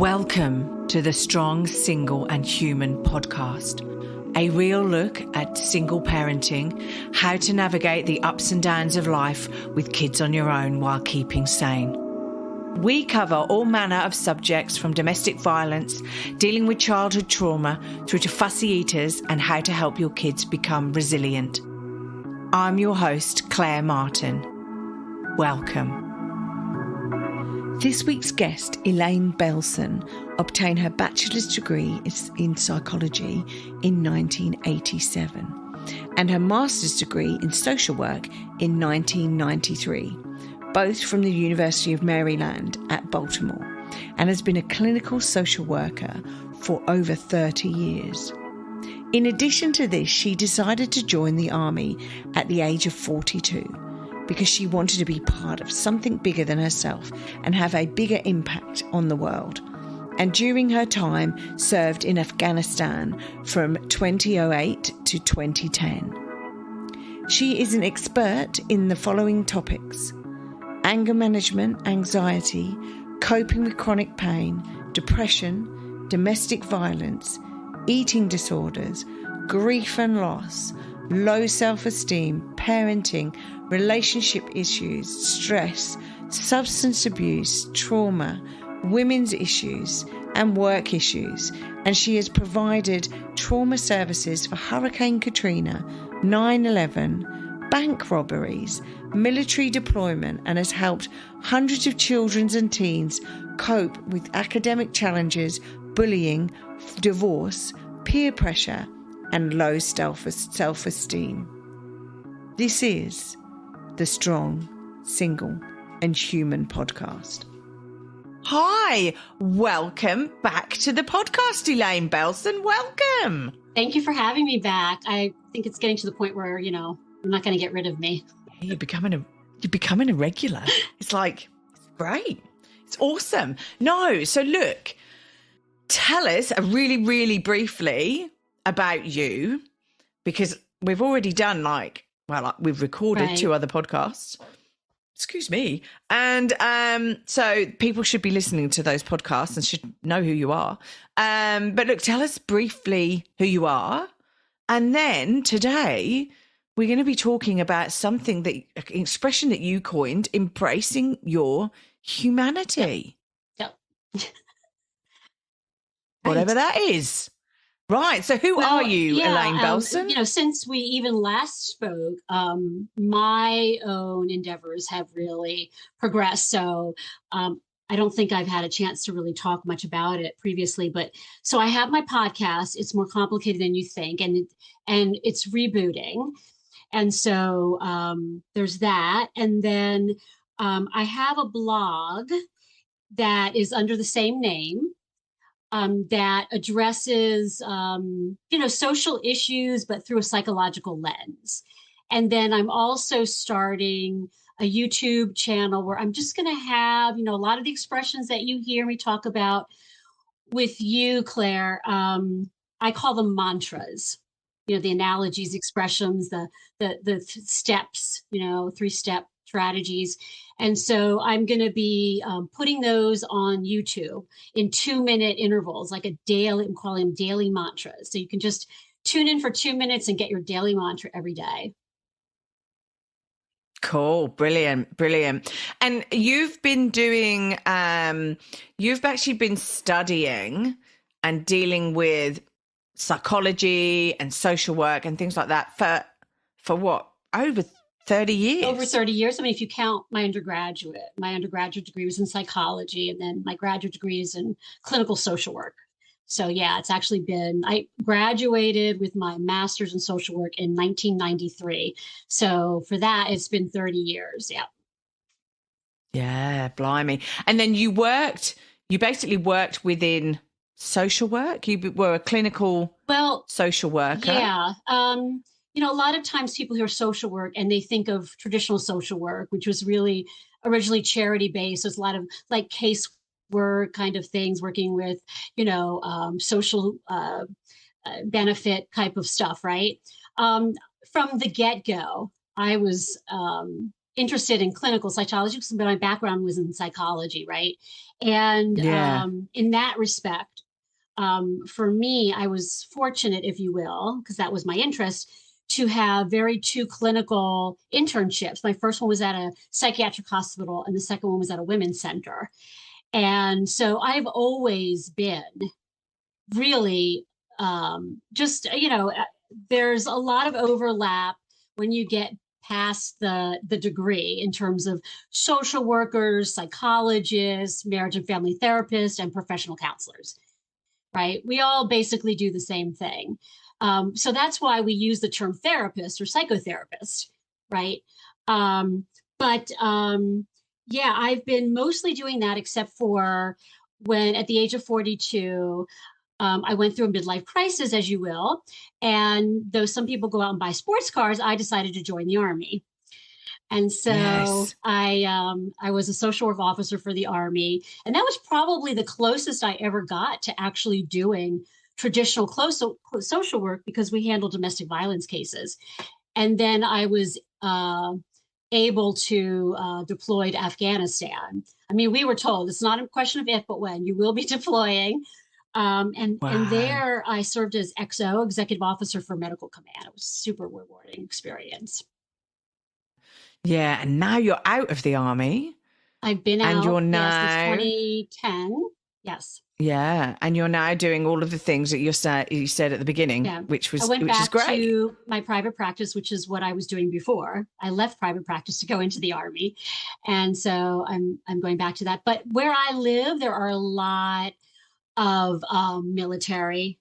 Welcome to the Strong, Single and Human podcast, a real look at single parenting, how to navigate the ups and downs of life with kids on your own while keeping sane. We cover all manner of subjects from domestic violence, dealing with childhood trauma, through to fussy eaters and how to help your kids become resilient. I'm your host, Claire Martin. Welcome. This week's guest, Elaine Belson, obtained her bachelor's degree in psychology in 1987 and her master's degree in social work in 1993, both from the University of Maryland at Baltimore, and has been a clinical social worker for over 30 years. In addition to this, she decided to join the army at the age of 42. Because she wanted to be part of something bigger than herself and have a bigger impact on the world. And during her time, served in Afghanistan from 2008 to 2010. She is an expert in the following topics: anger management, anxiety, coping with chronic pain, depression, domestic violence, eating disorders, grief and loss, low self-esteem, parenting, relationship issues, stress, substance abuse, trauma, women's issues, and work issues. And she has provided trauma services for Hurricane Katrina, 9/11, bank robberies, military deployment, and has helped hundreds of children and teens cope with academic challenges, bullying, divorce, peer pressure, and low self-esteem. This is the Strong, Single and Human podcast. Hi, welcome back to the podcast, Elaine Belson. Welcome. Thank you for having me back. I think it's getting to the point where, you're not going to get rid of me. You're becoming a regular. It's great. It's awesome. No, so look, tell us really, really briefly about you, because we've already done we've recorded 2 other podcasts. Excuse me. And so people should be listening to those podcasts and should know who you are. But look, tell us briefly who you are. And then today we're going to be talking about an expression that you coined, embracing your humanity. Yep. Whatever that is. Right. So who are you, Elaine Belson? Since we even last spoke, my own endeavors have really progressed. So I don't think I've had a chance to really talk much about it previously. But so I have my podcast. It's more complicated than you think. And it's rebooting. And so there's that. And then I have a blog that is under the same name. That addresses, social issues, but through a psychological lens. And then I'm also starting a YouTube channel where I'm just going to have, a lot of the expressions that you hear me talk about with you, Claire. I call them mantras. The analogies, expressions, the steps, 3-step strategies. And so I'm going to be putting those on YouTube in 2-minute intervals, like a daily, I'm calling them daily mantras. So you can just tune in for 2 minutes and get your daily mantra every day. Cool. Brilliant. Brilliant. And you've been doing, you've actually been studying and dealing with psychology and social work and things like that for what? Over 30 years. Over 30 years. I mean, if you count my undergraduate degree was in psychology, and then my graduate degree is in clinical social work. So yeah, it's actually I graduated with my master's in social work in 1993. So for that, it's been 30 years. Yeah. Yeah, blimey. And then you basically worked within social work. You were a clinical social worker. Yeah. A lot of times people hear social work and they think of traditional social work, which was really originally charity based. There's a lot of case work kind of things, working with, social benefit type of stuff, right? From the get-go, I was interested in clinical psychology because my background was in psychology, right? And Yeah. in that respect, for me, I was fortunate, if you will, because that was my interest, to have very two clinical internships. My first one was at a psychiatric hospital, and the second one was at a women's center. And so I've always been really just, there's a lot of overlap when you get past the degree in terms of social workers, psychologists, marriage and family therapists, and professional counselors, right? We all basically do the same thing. So that's why we use the term therapist or psychotherapist, right? But yeah, I've been mostly doing that, except for when at the age of 42, I went through a midlife crisis, as you will. And though some people go out and buy sports cars, I decided to join the Army. And so Yes. I was a social work officer for the Army, and that was probably the closest I ever got to actually doing traditional close social work because we handled domestic violence cases. And then I was able to deploy to Afghanistan. I mean, we were told it's not a question of if, but when you will be deploying. And Wow. there I served as XO, Executive Officer for Medical Command. It was a super rewarding experience. Yeah. And now you're out of the army I've been and you're out, yeah, since now, 2010. Yes. yeah. And you're now doing all of the things that you said at the beginning, Yeah. I went which is back great. to my private practice, which is what I was doing before. I left private practice to go into the Army. And so I'm going back to that. But where I live, there are a lot of military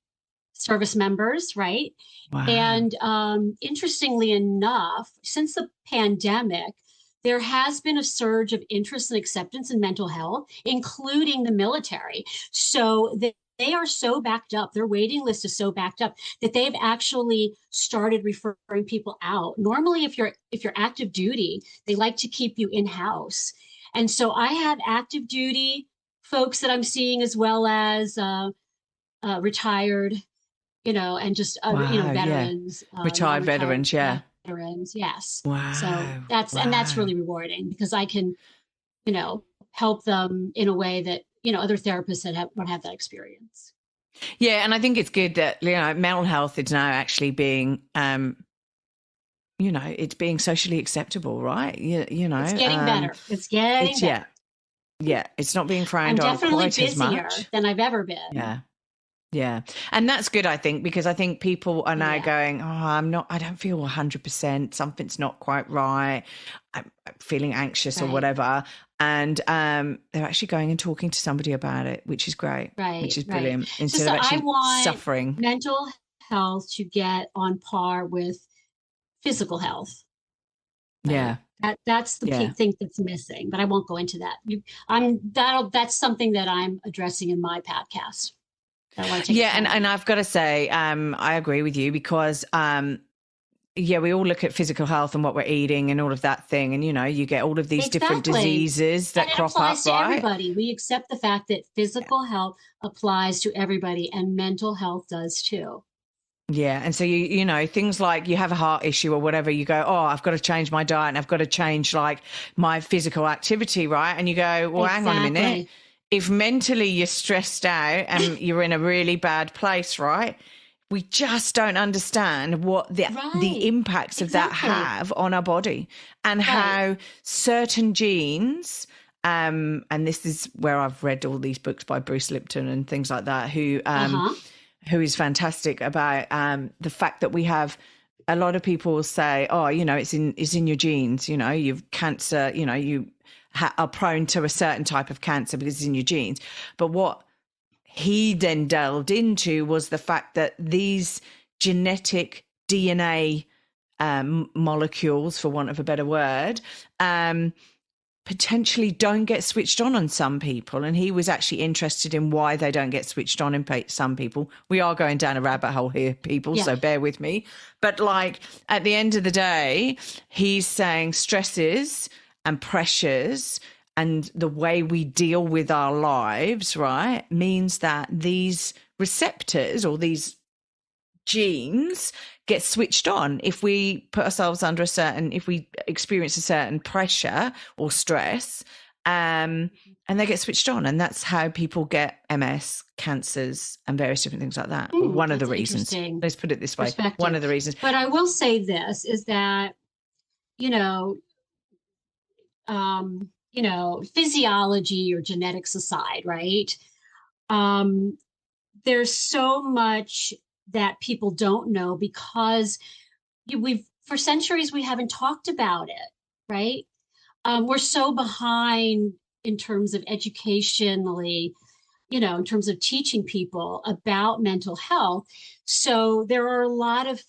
service members, right? Wow. And interestingly enough, since the pandemic, there has been a surge of interest and acceptance in mental health, including the military. So they are so backed up, their waiting list is so backed up that they've actually started referring people out. Normally, if you're active duty, they like to keep you in-house. And so I have active duty folks that I'm seeing, as well as retired, and just Wow. Yeah. veterans, Retired non-retired veterans. Yeah. veterans. Yes. So Wow. that's Wow. really rewarding because I can, help them in a way that, other therapists that don't have that experience. Yeah. And I think it's good that, mental health is now actually being, it's being socially acceptable, right? It's getting better. It's getting It's, better. yeah. Yeah. It's not being I'm frowned on definitely quite as busier much. than I've ever been. Yeah. Yeah. And that's good, I think, because I think people are now Yeah. going, I don't feel 100%. Something's not quite right. I'm feeling anxious or Right. whatever. And they're actually going and talking to somebody about it, which is great, Right. which is Right. brilliant, instead Just of that I actually want suffering. mental health to get on par with physical health. Right. Yeah. That's the Yeah. thing that's missing, but I won't go into that. That's something that I'm addressing in my podcast. I want to take it Yeah. And forward. I've got to say, I agree with you because, yeah, we all look at physical health and what we're eating and all of that thing. And, you get all of these different Exactly. diseases that And it crop applies up, to right? everybody. We accept the fact that physical health applies to everybody, and mental health does too. Yeah. And so, things like you have a heart issue or whatever, you go, oh, I've got to change my diet and I've got to change like my physical activity, right? And you go, well, hang on a minute. Exactly. If mentally you're stressed out and you're in a really bad place, right? We just don't understand what the Right. impacts of that Exactly. have on our body and how certain genes, and this is where I've read all these books by Bruce Lipton and things like that, who is fantastic about the fact that we have a lot of people say, oh, it's in your genes, you've cancer, you are prone to a certain type of cancer because it's in your genes. But what he then delved into was the fact that these genetic DNA molecules, for want of a better word, potentially don't get switched on some people. And he was actually interested in why they don't get switched on in some people. We are going down a rabbit hole here, people, so bear with me. But like at the end of the day, he's saying stresses and pressures and the way we deal with our lives, right, means that these receptors or these genes get switched on if we put ourselves under if we experience a certain pressure or stress, and they get switched on. And that's how people get MS, cancers, and various different things like that. One of the reasons. Let's put it this way. One of the reasons. But I will say this is that, physiology or genetics aside, right? There's so much that people don't know because for centuries we haven't talked about it, right? We're so behind in terms of educationally, in terms of teaching people about mental health. So there are a lot of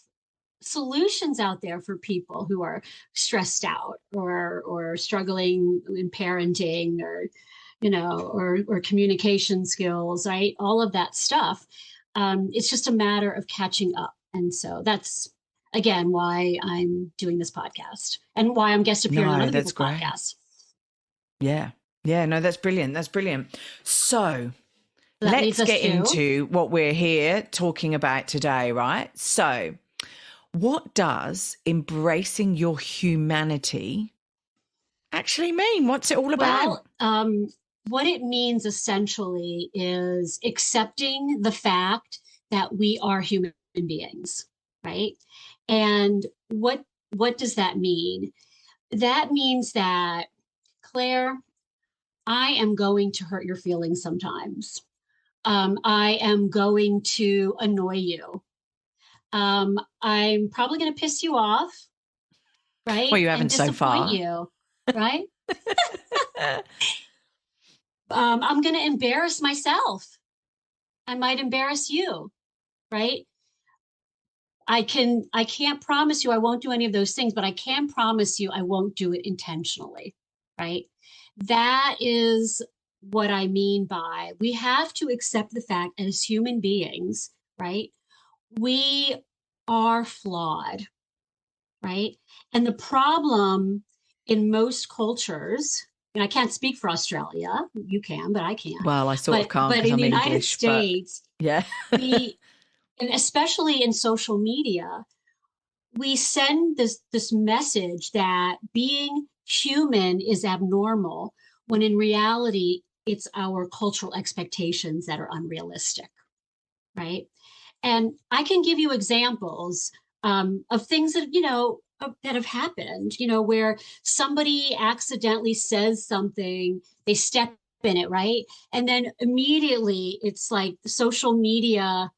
solutions out there for people who are stressed out or struggling in parenting or communication skills, right? All of that stuff. It's just a matter of catching up. And so that's, again, why I'm doing this podcast and why I'm guest appearing on other people's podcasts. Yeah. Yeah, no, that's brilliant. That's brilliant. So let's get into what we're here talking about today, right? So what does embracing your humanity actually mean? What's it all about? Well, what it means essentially is accepting the fact that we are human beings, right? And what does that mean? That means that, Claire, I am going to hurt your feelings sometimes. I am going to annoy you. I'm probably going to piss you off, right? Well, you haven't so far. You, right? I'm going to embarrass myself. I might embarrass you, right? I can't promise you I won't do any of those things, but I can promise you I won't do it intentionally, right? That is what I mean by we have to accept the fact as human beings, right? We are flawed, right? And the problem in most cultures, and I can't speak for Australia, you can, but I can't. Well, I sort of can't, but in the United English, States, yeah. And especially in social media, we send this message that being human is abnormal, when in reality, it's our cultural expectations that are unrealistic, right? And I can give you examples of things that, that have happened, where somebody accidentally says something, they step in it, right? And then immediately it's like social media,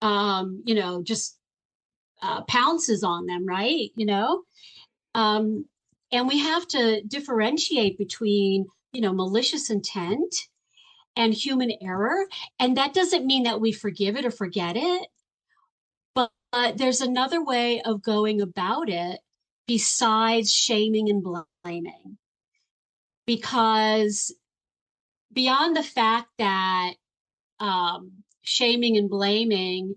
just pounces on them, right? And we have to differentiate between, malicious intent and human error. And that doesn't mean that we forgive it or forget it, but there's another way of going about it besides shaming and blaming. Because beyond the fact that shaming and blaming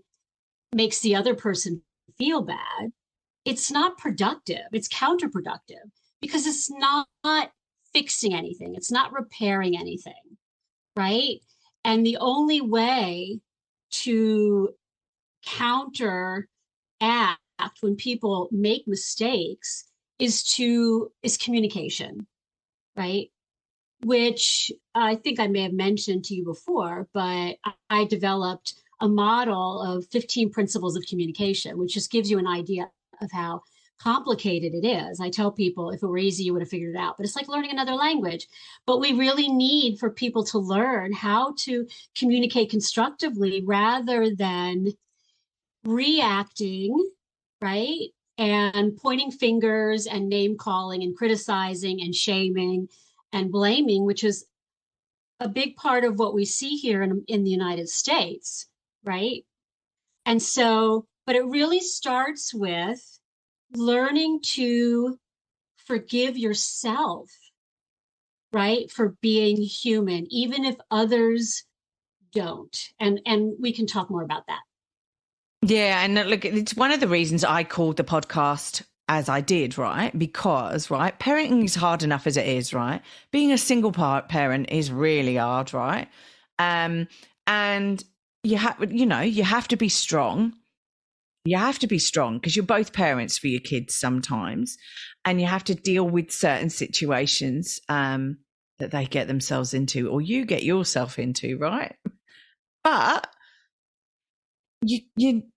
makes the other person feel bad, it's not productive. It's counterproductive because it's not fixing anything. It's not repairing anything, right? And the only way to counteract when people make mistakes is communication, right? Which I think I may have mentioned to you before, but I developed a model of 15 principles of communication, which just gives you an idea of how complicated it is. I tell people if it were easy, you would have figured it out, but it's like learning another language. But we really need for people to learn how to communicate constructively rather than reacting, right? And pointing fingers and name calling and criticizing and shaming and blaming, which is a big part of what we see here in the United States, right? And so, but it really starts with learning to forgive yourself, right? For being human, even if others don't. And we can talk more about that. Yeah. And look, it's one of the reasons I called the podcast as I did, right? Because, right, parenting is hard enough as it is, right? Being a single parent is really hard, right? And you have to be strong. You have to be strong because you're both parents for your kids sometimes, and you have to deal with certain situations that they get themselves into or you get yourself into, right? But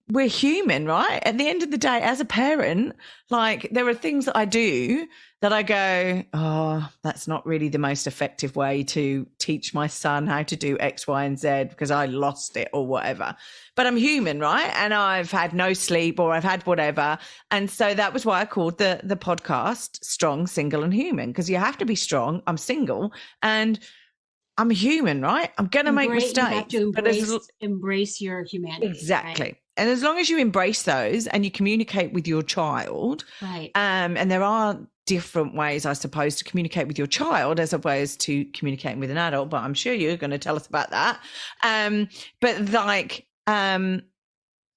we're human, right? At the end of the day, as a parent, like there are things that I do that I go, oh, that's not really the most effective way to teach my son how to do X, Y, and Z because I lost it or whatever. But I'm human, right? And I've had no sleep or I've had whatever. And so that was why I called the podcast Strong, Single and Human, because you have to be strong. I'm single and I'm human, right? I'm going to make mistakes. You have to embrace your humanity. Exactly. Right? And as long as you embrace those and you communicate with your child, right. And there are different ways, I suppose, to communicate with your child as opposed to communicating with an adult, but I'm sure you're going to tell us about that. But like, I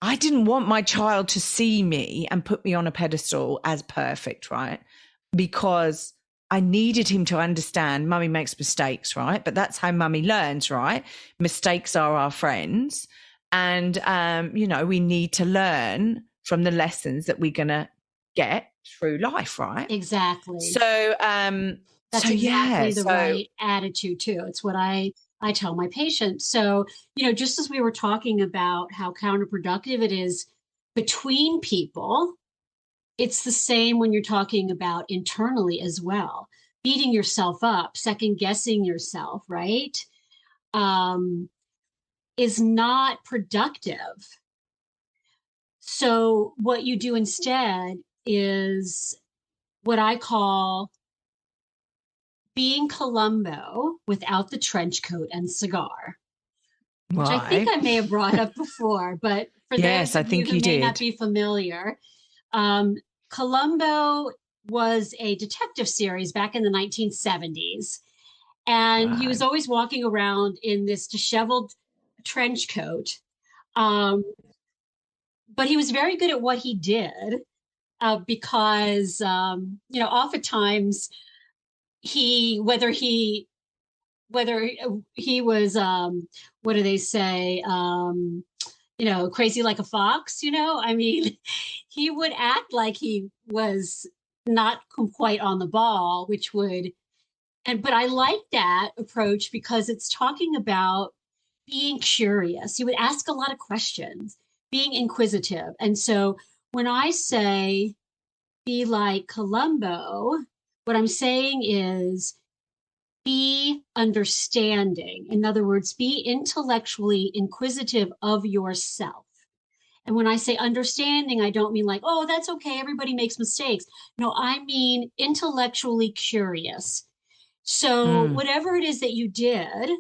didn't want my child to see me and put me on a pedestal as perfect, right? Because I needed him to understand mummy makes mistakes, right? But that's how mummy learns, right? Mistakes are our friends. And, we need to learn from the lessons that we're going to get through life, right? Exactly. So, that's exactly the right attitude too. It's what I tell my patients. So, just as we were talking about how counterproductive it is between people, it's the same when you're talking about internally as well. Beating yourself up, second guessing yourself, right? Is not productive. So what you do instead is what I call being Columbo without the trench coat and cigar, which I think I may have brought up before, but for those of you who may not be familiar, Columbo was a detective series back in the 1970s. And he was always walking around in this disheveled trench coat. But he was very good at what he did because, oftentimes whether he was, what do they say? Crazy like a fox, I mean, he would act like he was not quite on the ball, but I like that approach because it's talking about being curious. He would ask a lot of questions, being inquisitive. And so when I say be like Columbo, what I'm saying is be understanding. In other words, be intellectually inquisitive of yourself. And when I say understanding, I don't mean like, oh, that's okay, everybody makes mistakes. No, I mean intellectually curious. So whatever it is that you did,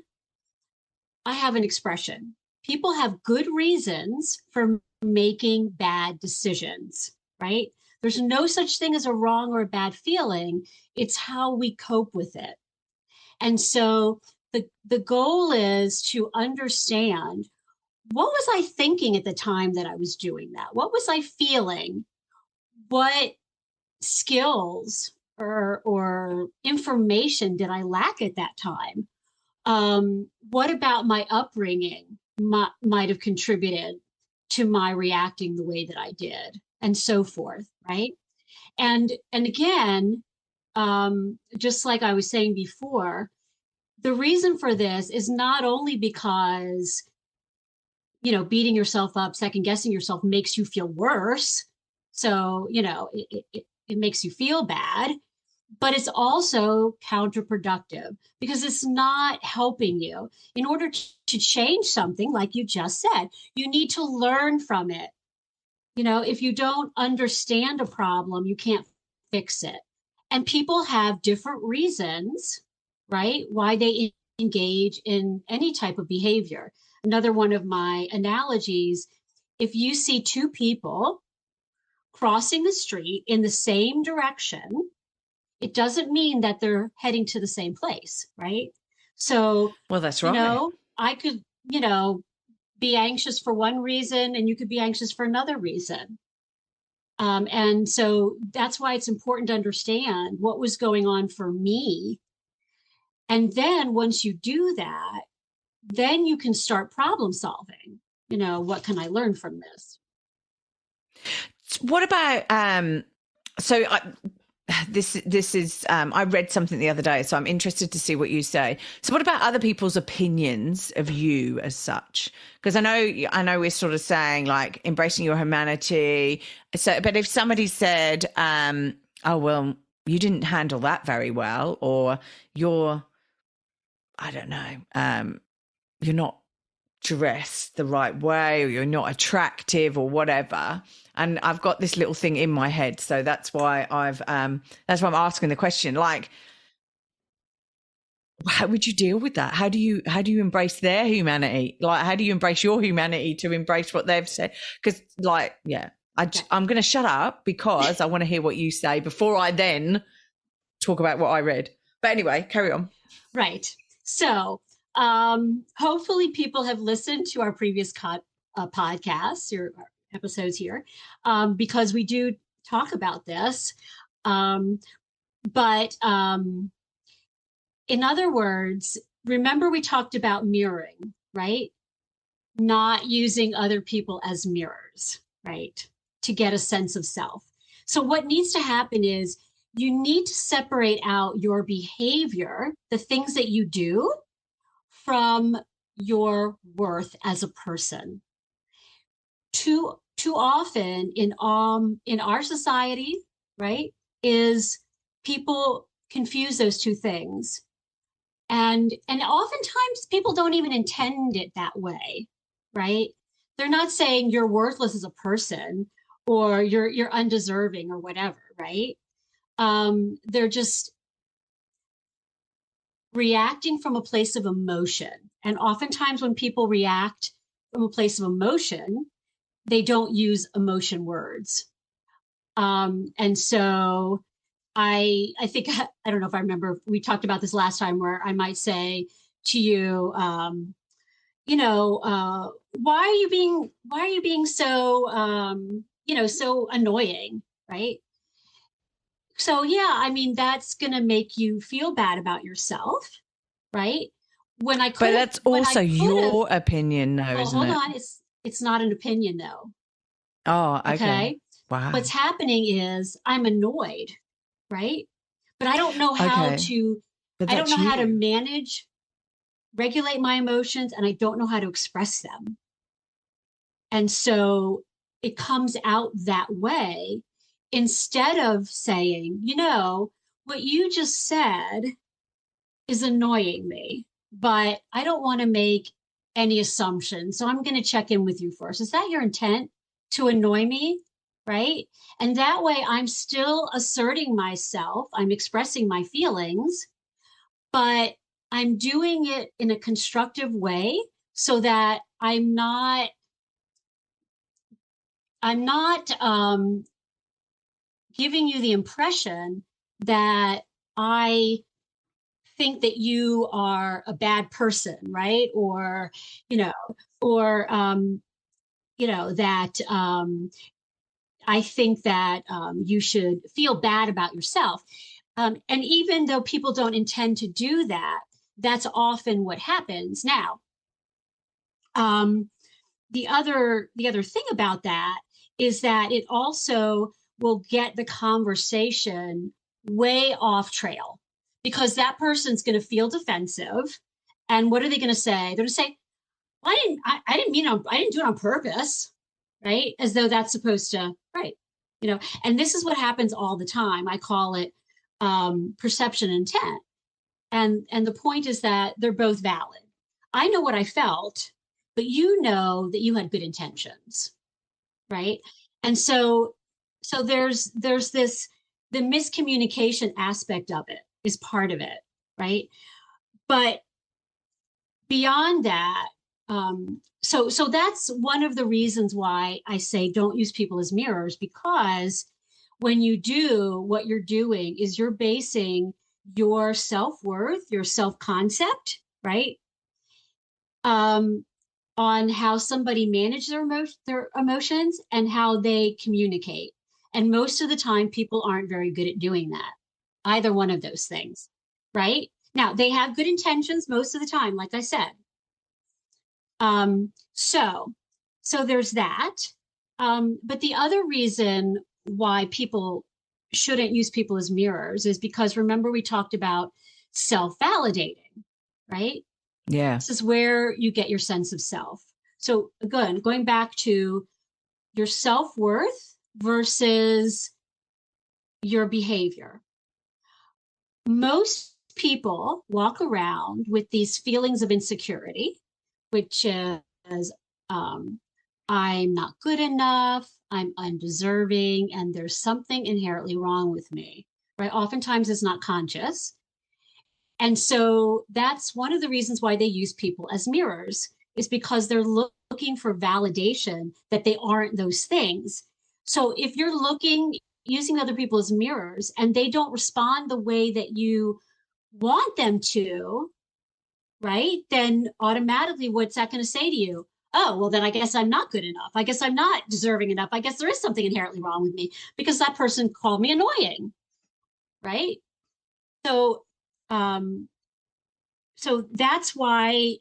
I have an expression. People have good reasons for making bad decisions, right? There's no such thing as a wrong or a bad feeling. It's how we cope with it. And so the goal is to understand, what was I thinking at the time that I was doing that? What was I feeling? What skills or information did I lack at that time? What about my upbringing might have contributed to my reacting the way that I did, and so forth, right? And again, just like I was saying before, the reason for this is not only because beating yourself up, second guessing yourself makes you feel worse. So, it makes you feel bad, but it's also counterproductive because it's not helping you. In order to change something, like you just said, you need to learn from it. If you don't understand a problem, you can't fix it. And people have different reasons, right? Why they engage in any type of behavior. Another one of my analogies, if you see two people crossing the street in the same direction, it doesn't mean that they're heading to the same place, right? So, well, that's right. I could, be anxious for one reason and you could be anxious for another reason. And so that's why it's important to understand what was going on for me. And then once you do that, then you can start problem solving. What can I learn from this? What about so I, this is I read something the other day, so I'm interested to see what you say. So what about other people's opinions of you as such? Because I know we're sort of saying like embracing your humanity. So but if somebody said oh well, you didn't handle that very well, or you're, I don't know, you're not dressed the right way, or you're not attractive or whatever, and I've got this little thing in my head, so that's why that's why I'm asking the question, like, how would you deal with that? How do you embrace their humanity? Like, how do you embrace your humanity to embrace what they've said? Because like, yeah, I'm going to shut up because I want to hear what you say before I then talk about what I read. But anyway, carry on. Right. So hopefully people have listened to our previous podcasts or episodes here, because we do talk about this. But in other words, remember we talked about mirroring, right? Not using other people as mirrors, right? To get a sense of self. So what needs to happen is you need to separate out your behavior, the things that you do, from your worth as a person. Too often in our society, right, is people confuse those two things. And oftentimes people don't even intend it that way, right? They're not saying you're worthless as a person or you're undeserving or whatever, right? They're just reacting from a place of emotion. And oftentimes when people react from a place of emotion, they don't use emotion words. And so I think, I don't know if I remember, we talked about this last time, where I might say to you, why are you being so, so annoying, right? So yeah, I mean, that's going to make you feel bad about yourself, right? But that's also your opinion, though, well, isn't hold it? on, it's not an opinion though. Oh, okay. Okay. Wow. What's happening is I'm annoyed, right? But I don't know how Okay. to, But I don't that's know how to you. manage, regulate my emotions, and I don't know how to express them. And so it comes out that way, instead of saying, what you just said is annoying me, but I don't want to make any assumptions. So I'm going to check in with you first. Is that your intent, to annoy me? Right. And that way I'm still asserting myself. I'm expressing my feelings, but I'm doing it in a constructive way so that I'm not giving you the impression that I think that you are a bad person, right? Or, you know, or that I think that you should feel bad about yourself. And even though people don't intend to do that, that's often what happens. Now, um, the other thing about that is that it also will get the conversation way off trail, because that person's going to feel defensive. And what are they going to say? They're going to say, well, I didn't do it on purpose, right? As though that's supposed to, right? And this is what happens all the time. I call it perception intent. And the point is that they're both valid. I know what I felt, but you know that you had good intentions, right? And so there's this, the miscommunication aspect of it is part of it, right? But beyond that, so that's one of the reasons why I say don't use people as mirrors, because when you do, what you're doing is you're basing your self-worth, your self-concept, right, um, on how somebody manages their emotions and how they communicate. And most of the time, people aren't very good at doing that, either one of those things, right? Now, they have good intentions most of the time, like I said. So there's that. But the other reason why people shouldn't use people as mirrors is because remember we talked about self-validating, right? Yeah. This is where you get your sense of self. So again, going back to your self-worth versus your behavior. Most people walk around with these feelings of insecurity, which is I'm not good enough, I'm undeserving, and there's something inherently wrong with me, right? Oftentimes it's not conscious. And so that's one of the reasons why they use people as mirrors, is because they're looking for validation that they aren't those things. So if you're using other people as mirrors and they don't respond the way that you want them to, right? Then automatically, what's that going to say to you? Oh, well, then I guess I'm not good enough. I guess I'm not deserving enough. I guess there is something inherently wrong with me because that person called me annoying, right? So, um, so that's why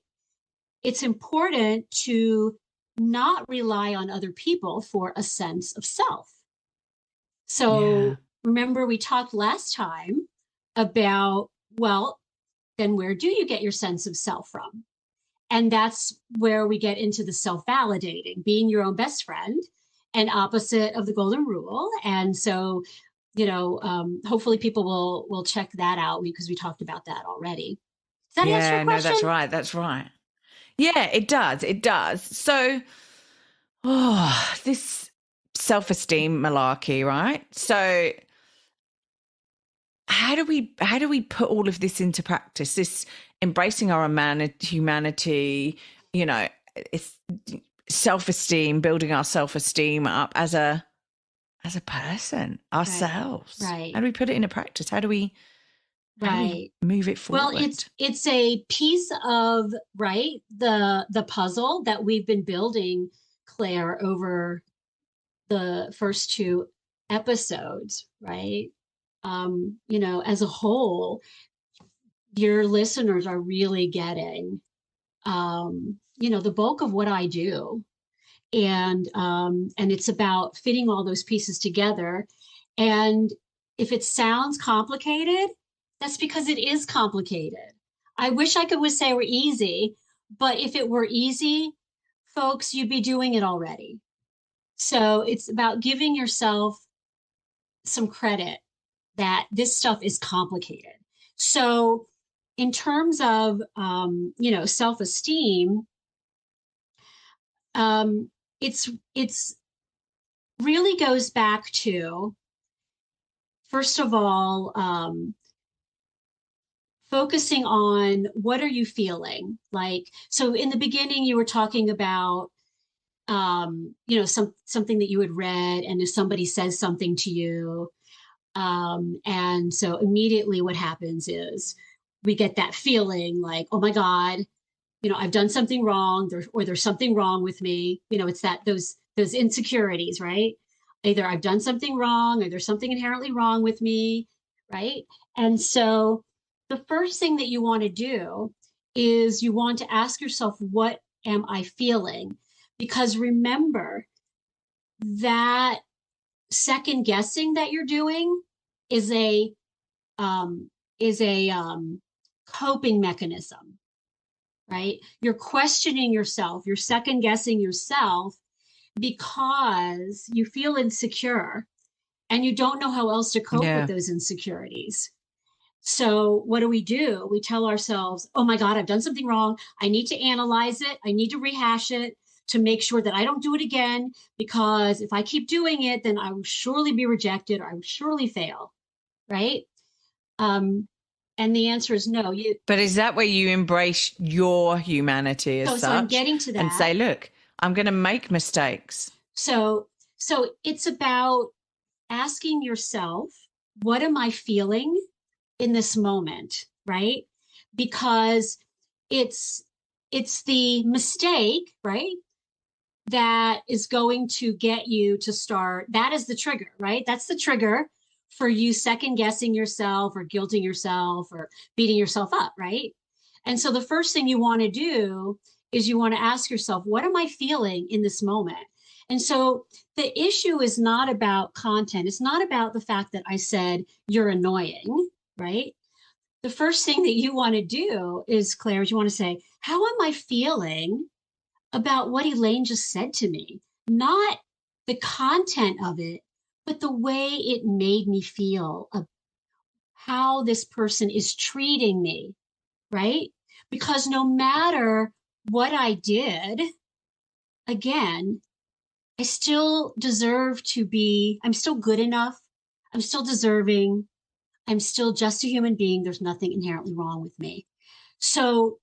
it's important to not rely on other people for a sense of self. Yeah. So remember, we talked last time about, well, then where do you get your sense of self from? And that's where we get into the self-validating, being your own best friend and opposite of the golden rule. And so, hopefully people will check that out because we talked about that already. Does that answer your Yeah, no, question? that's right. That's right. Yeah, it does. It does. So, this self-esteem malarkey, right? So, how do we put all of this into practice? This embracing our humanity, you know, it's self-esteem, building our self-esteem up as a person, ourselves. Right. How do we put it into practice? How do we Right. move it Well, forward? it's a piece of, right, the puzzle that we've been building, Claire, over the first two episodes, right? As a whole, your listeners are really getting, the bulk of what I do. And it's about fitting all those pieces together. And if it sounds complicated, that's because it is complicated. I wish I could say we're easy, but if it were easy, folks, you'd be doing it already. So it's about giving yourself some credit that this stuff is complicated. So in terms of self-esteem, um, it's really goes back to, first of all, focusing on what are you feeling like. So in the beginning, you were talking about something that you had read, and if somebody says something to you, and so immediately what happens is we get that feeling like, oh my God, I've done something wrong, or there's something wrong with me. It's those insecurities, right? Either I've done something wrong or there's something inherently wrong with me, right? And so the first thing that you want to do is you want to ask yourself, what am I feeling? Because remember that second guessing that you're doing is a um, coping mechanism, right? You're questioning yourself, you're second guessing yourself because you feel insecure and you don't know how else to cope with Yeah. those insecurities. So what do? We tell ourselves, oh my God, I've done something wrong. I need to analyze it. I need to rehash it to make sure that I don't do it again, because if I keep doing it, then I will surely be rejected, or I will surely fail, right? Um, and the answer is no. But is that where you embrace your humanity as So I'm such getting to and that. say, look, I'm going to make mistakes? So it's about asking yourself, what am I feeling in this moment, right? Because it's the mistake, right, that is going to get you to start. That is the trigger, right? That's the trigger for you second guessing yourself or guilting yourself or beating yourself up, right? And so the first thing you want to do is you want to ask yourself, what am I feeling in this moment? And so the issue is not about content. It's not about the fact that I said you're annoying, right? The first thing that you want to do is, Claire, is you want to say, how am I feeling about what Elaine just said to me? Not the content of it, but the way it made me feel, how this person is treating me, right? Because no matter what I did, again, I still deserve to be, I'm still good enough. I'm still deserving. I'm still just a human being. There's nothing inherently wrong with me. So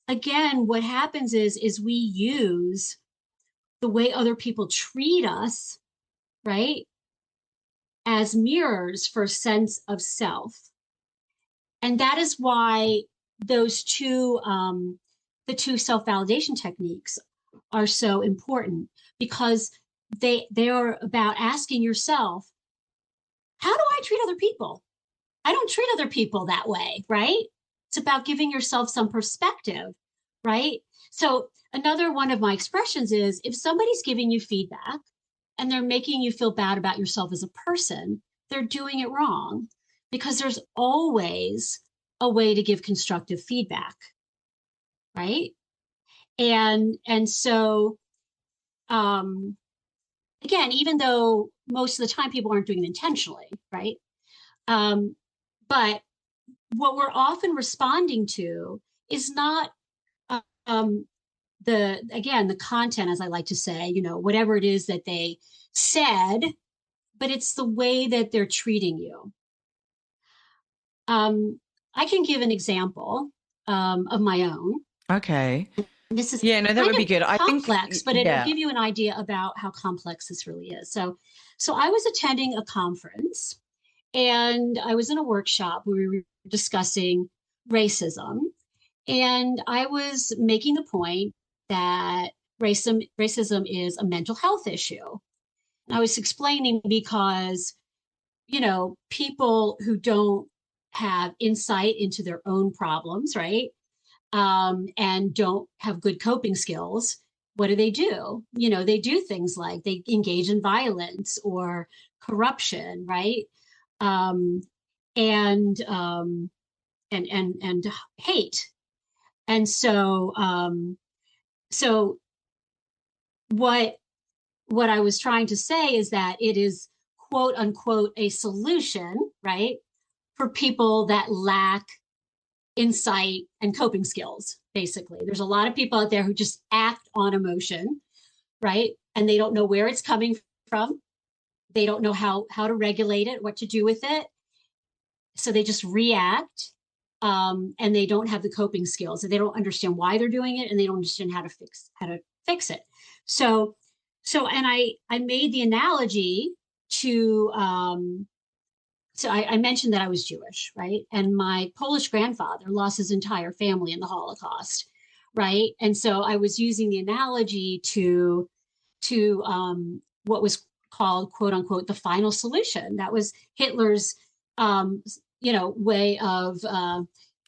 again, what happens is we use the way other people treat us, right, as mirrors for a sense of self. And that is why those the two self-validation techniques are so important, because they are about asking yourself, how do I treat other people? I don't treat other people that way, right? It's about giving yourself some perspective, right? So another one of my expressions is, if somebody's giving you feedback and they're making you feel bad about yourself as a person, they're doing it wrong, because there's always a way to give constructive feedback, right? And so again, even though most of the time people aren't doing it intentionally, right? But what we're often responding to is not um, the content, as I like to say, whatever it is that they said, but it's the way that they're treating you. I can give an example of my own. Okay. This is Yeah, no, that kind would be of good. I think, complex, but it'll yeah. give you an idea about how complex this really is. So I was attending a conference, and I was in a workshop where we were discussing racism. And I was making the point that racism is a mental health issue. And I was explaining because, people who don't have insight into their own problems, right? And don't have good coping skills, what do? They do things like they engage in violence or corruption, right? Um, and and hate. And so what I was trying to say is that it is, quote unquote, a solution, right, for people that lack insight and coping skills. Basically, there's a lot of people out there who just act on emotion, right, and they don't know where it's coming from. They don't know how to regulate it, what to do with it, so they just react. And they don't have the coping skills, and they don't understand why they're doing it, and they don't understand how to fix it. So I made the analogy to so I mentioned that I was Jewish, right? And my Polish grandfather lost his entire family in the Holocaust, right? And so I was using the analogy to what was called, quote unquote, the final solution. That was Hitler's way of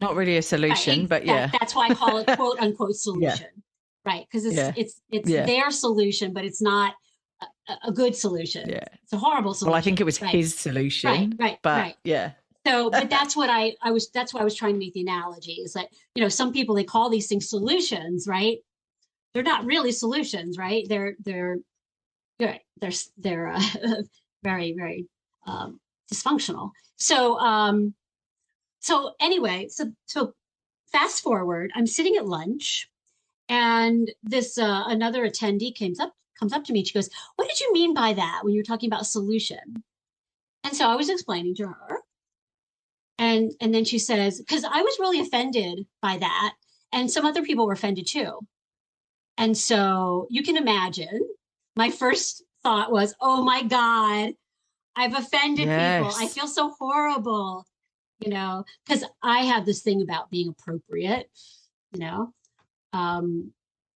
Not really a solution, right, but yeah. that's why I call it, quote unquote, solution. Yeah. Right, because it's their solution, but it's not a good solution. Yeah, it's a horrible solution. Well, I think it was his solution. Right. Yeah. So, but that's what that's why I was trying to make the analogy, is that, some people, they call these things solutions, right? They're not really solutions, right? They're very, very dysfunctional. So anyway, so fast forward, I'm sitting at lunch, and this another attendee comes up to me. She goes, "What did you mean by that when you were talking about solution?" And so I was explaining to her, and then she says, because I was really offended by that, and some other people were offended too. And so you can imagine, my first thought was, "Oh my God, I've offended people. I feel so horrible," because I have this thing about being appropriate,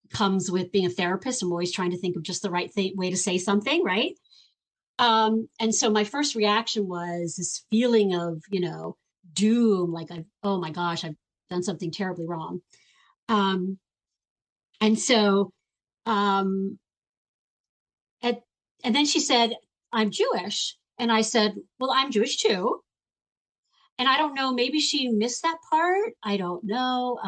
comes with being a therapist. I'm always trying to think of just the right way to say something, right? And so my first reaction was this feeling of, doom, like, oh my gosh, I've done something terribly wrong. And so And, and then she said, I'm Jewish. And I said, well, I'm Jewish too. And I don't know, maybe she missed that part. I don't know.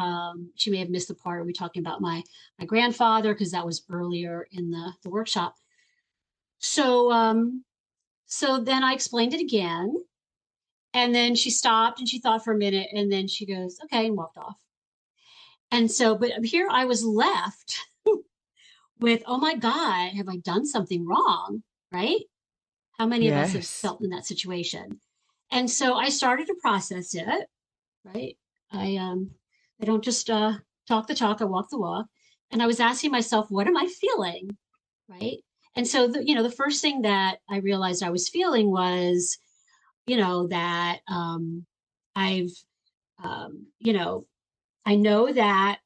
She may have missed the part. Are we talking about my grandfather? Because that was earlier in the workshop. So so then I explained it again. And then she stopped and she thought for a minute and then she goes, okay, and walked off. And so, but here I was left with, oh my God, have I done something wrong? Right? How many of us have Yes. felt in that situation? And so I started to process it, right? I don't just talk the talk, I walk the walk. And I was asking myself, what am I feeling? Right. And so the first thing that I realized I was feeling was, that I've I know that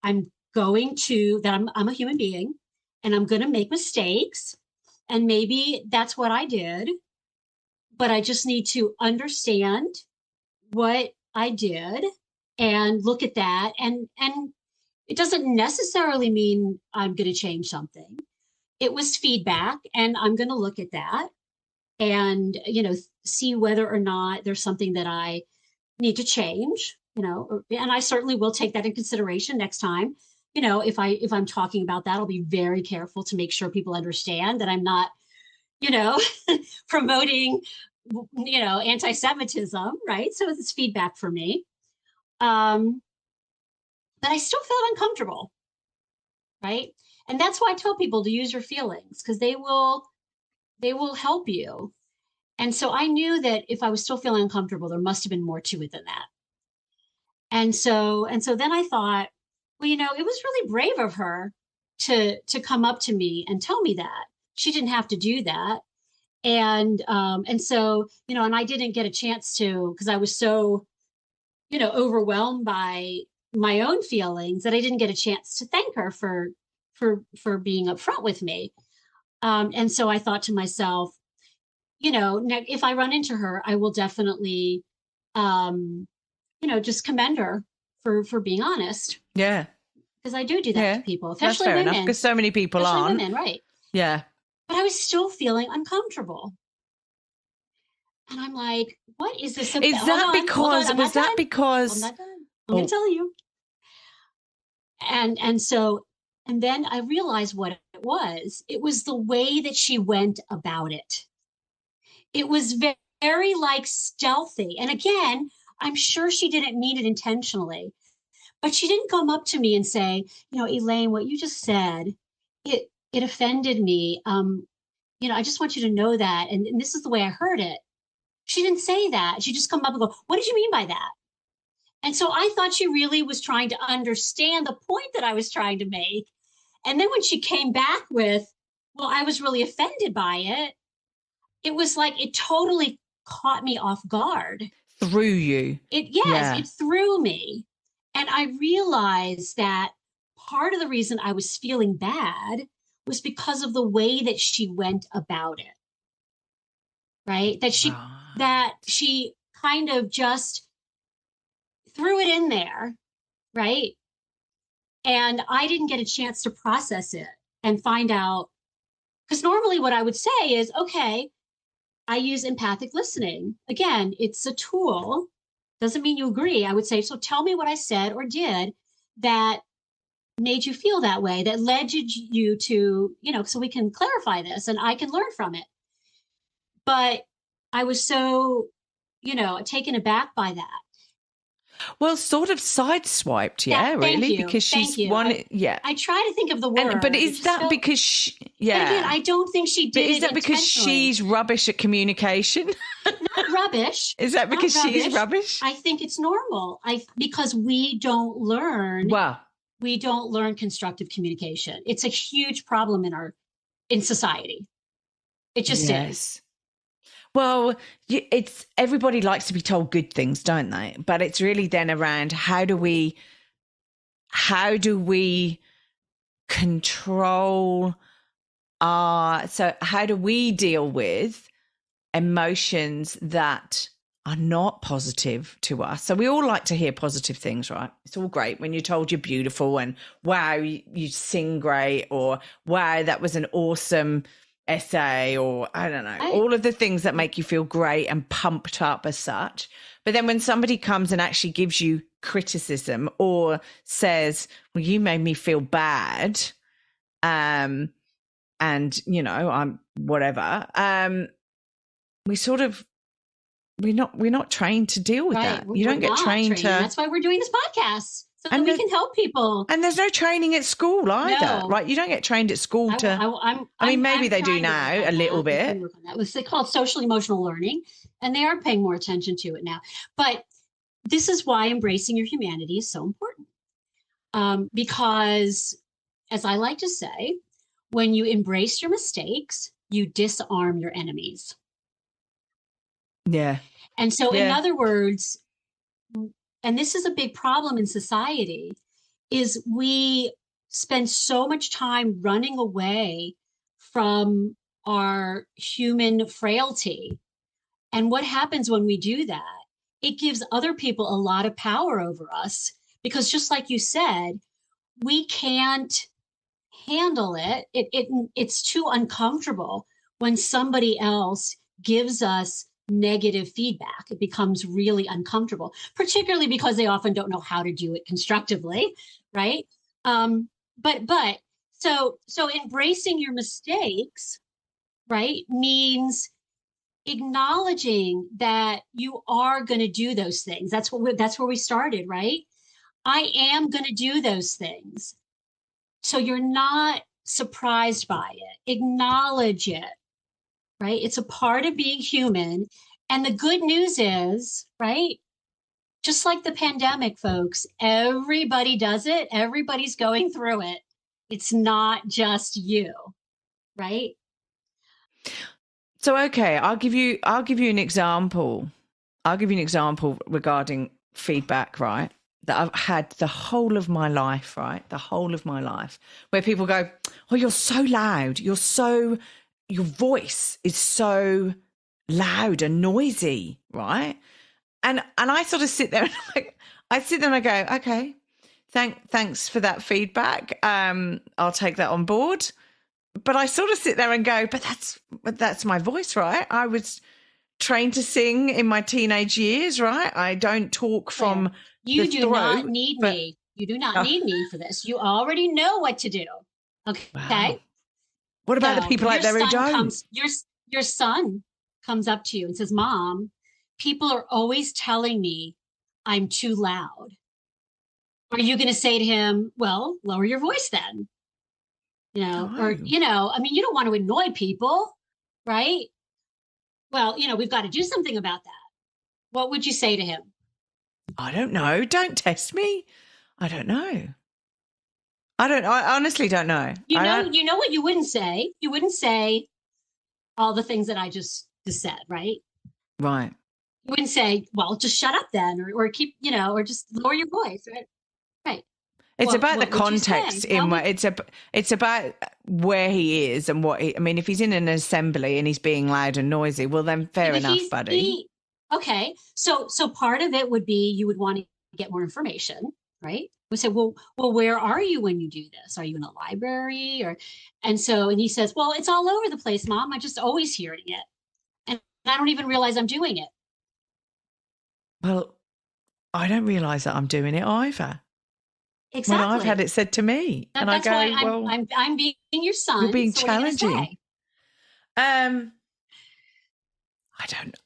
I'm a human being and I'm gonna make mistakes. And maybe that's what I did, but I just need to understand what I did and look at that. And it doesn't necessarily mean I'm going to change something. It was feedback, and I'm going to look at that and see whether or not there's something that I need to change. And I certainly will take that in consideration next time. If I'm talking about that, I'll be very careful to make sure people understand that I'm not you know, promoting, anti-Semitism, right? So it's feedback for me. Um, but I still felt uncomfortable, right? And that's why I tell people to use your feelings because they will help you. And so I knew that if I was still feeling uncomfortable, there must have been more to it than that. And so then I thought, well, it was really brave of her to come up to me and tell me that. She didn't have to do that. And so and I didn't get a chance to because I was so overwhelmed by my own feelings that I didn't get a chance to thank her for being upfront with me. And so I thought to myself, if I run into her, I will definitely um just commend her for being honest, Yeah. because I do that to Yeah. people, That's especially fair enough women. because so many people Especially aren't. women, right? Yeah. But I was still feeling uncomfortable. And I'm like, what is this about? Is that Hold on, because, I'm was not that done. I'm because, not done. I'm gonna oh, tell you. And then I realized what it was. It was the way that she went about it. It was very like stealthy. And again, I'm sure she didn't mean it intentionally, but she didn't come up to me and say, Elaine, what you just said, it offended me. I just want you to know that. And this is the way I heard it. She didn't say that. She just come up and go, what did you mean by that? And so I thought she really was trying to understand the point that I was trying to make. And then when she came back with, well, I was really offended by it, it was like it totally caught me off guard. through you? Yes, Yeah. it threw me. And I realized that part of the reason I was feeling bad was because of the way that she went about it, right? That she kind of just threw it in there, right? And I didn't get a chance to process it and find out. Because normally what I would say is, okay, I use empathic listening. Again, it's a tool. Doesn't mean you agree. I would say, so tell me what I said or did that made you feel that way, that led you to, so we can clarify this and I can learn from it. But I was so, taken aback by that. Well, sort of sideswiped, That yeah, thank really, you, because thank she's you. one, yeah. I try to think of the word, But is that because but again, yeah. I don't think she But did is it that because intentionally. she's rubbish at communication? Not rubbish. Is that Not because she's rubbish. rubbish? I think it's normal. Because Well, we don't learn constructive communication. It's a huge problem in society. It just is. yes. Well, it's everybody likes to be told good things, don't they? But it's really then around how do we control so how do we deal with emotions that are not positive to us. So we all like to hear positive things, right? It's all great when you're told you're beautiful and wow, you sing great, or wow, that was an awesome essay, or I don't know, all of the things that make you feel great and pumped up as such. But then when somebody comes and actually gives you criticism or says, well, you made me feel bad, and I'm whatever, we're not trained to deal with that. You don't get trained to. That's why we're doing this podcast, so that we can help people. And there's no training at school either, right? You don't get trained at school maybe they do now a little bit. They call it social emotional learning, and they are paying more attention to it now. But this is why embracing your humanity is so important. Because, as I like to say, when you embrace your mistakes, you disarm your enemies. Yeah. And so, in other words, and this is a big problem in society, is we spend so much time running away from our human frailty. And what happens when we do that? It gives other people a lot of power over us, because just like you said, we can't handle it. It's too uncomfortable when somebody else gives us negative feedback. It becomes really uncomfortable, particularly because they often don't know how to do it constructively, right? But so embracing your mistakes, right, means acknowledging that you are going to do those things. That's where we started, right? I am going to do those things. So you're not surprised by it. Acknowledge it, right? It's a part of being human. And the good news is, right, just like the pandemic, folks, everybody does it. Everybody's going through it. It's not just you, right? So, okay, I'll give you an example. I'll give you an example regarding feedback, right? That I've had the whole of my life, right? The whole of my life, where people go, oh, you're so loud. Your voice is so loud and noisy, right? And I sort of sit there and I go, okay, thanks for that feedback. I'll take that on board. But I sort of sit there and go, but that's my voice, right? I was trained to sing in my teenage years, right? I don't talk from you do not need me. You do not need me for this. You already know what to do. Okay. Wow. What about the people out there who don't? Your son comes up to you and says, Mom, people are always telling me I'm too loud. Are you going to say to him, well, lower your voice then? Or, you don't want to annoy people, right? Well, we've got to do something about that. What would you say to him? I don't know. Don't test me. I don't know. I honestly don't know. You know what you wouldn't say? You wouldn't say all the things that I just said, right? Right. You wouldn't say, well, just shut up then, or keep, or just lower your voice, right? Right. It's about the context it's about where he is and if he's in an assembly and he's being loud and noisy, well then fair enough, buddy. Okay. So part of it would be you would want to get more information, right? We say, well, where are you when you do this? Are you in a library? And he says, well, it's all over the place, Mom. I'm just always hearing it. And I don't even realize I'm doing it. Well, I don't realize that I'm doing it either. Exactly. When I've had it said to me, and I go, well, I'm being your son. You're being challenging. I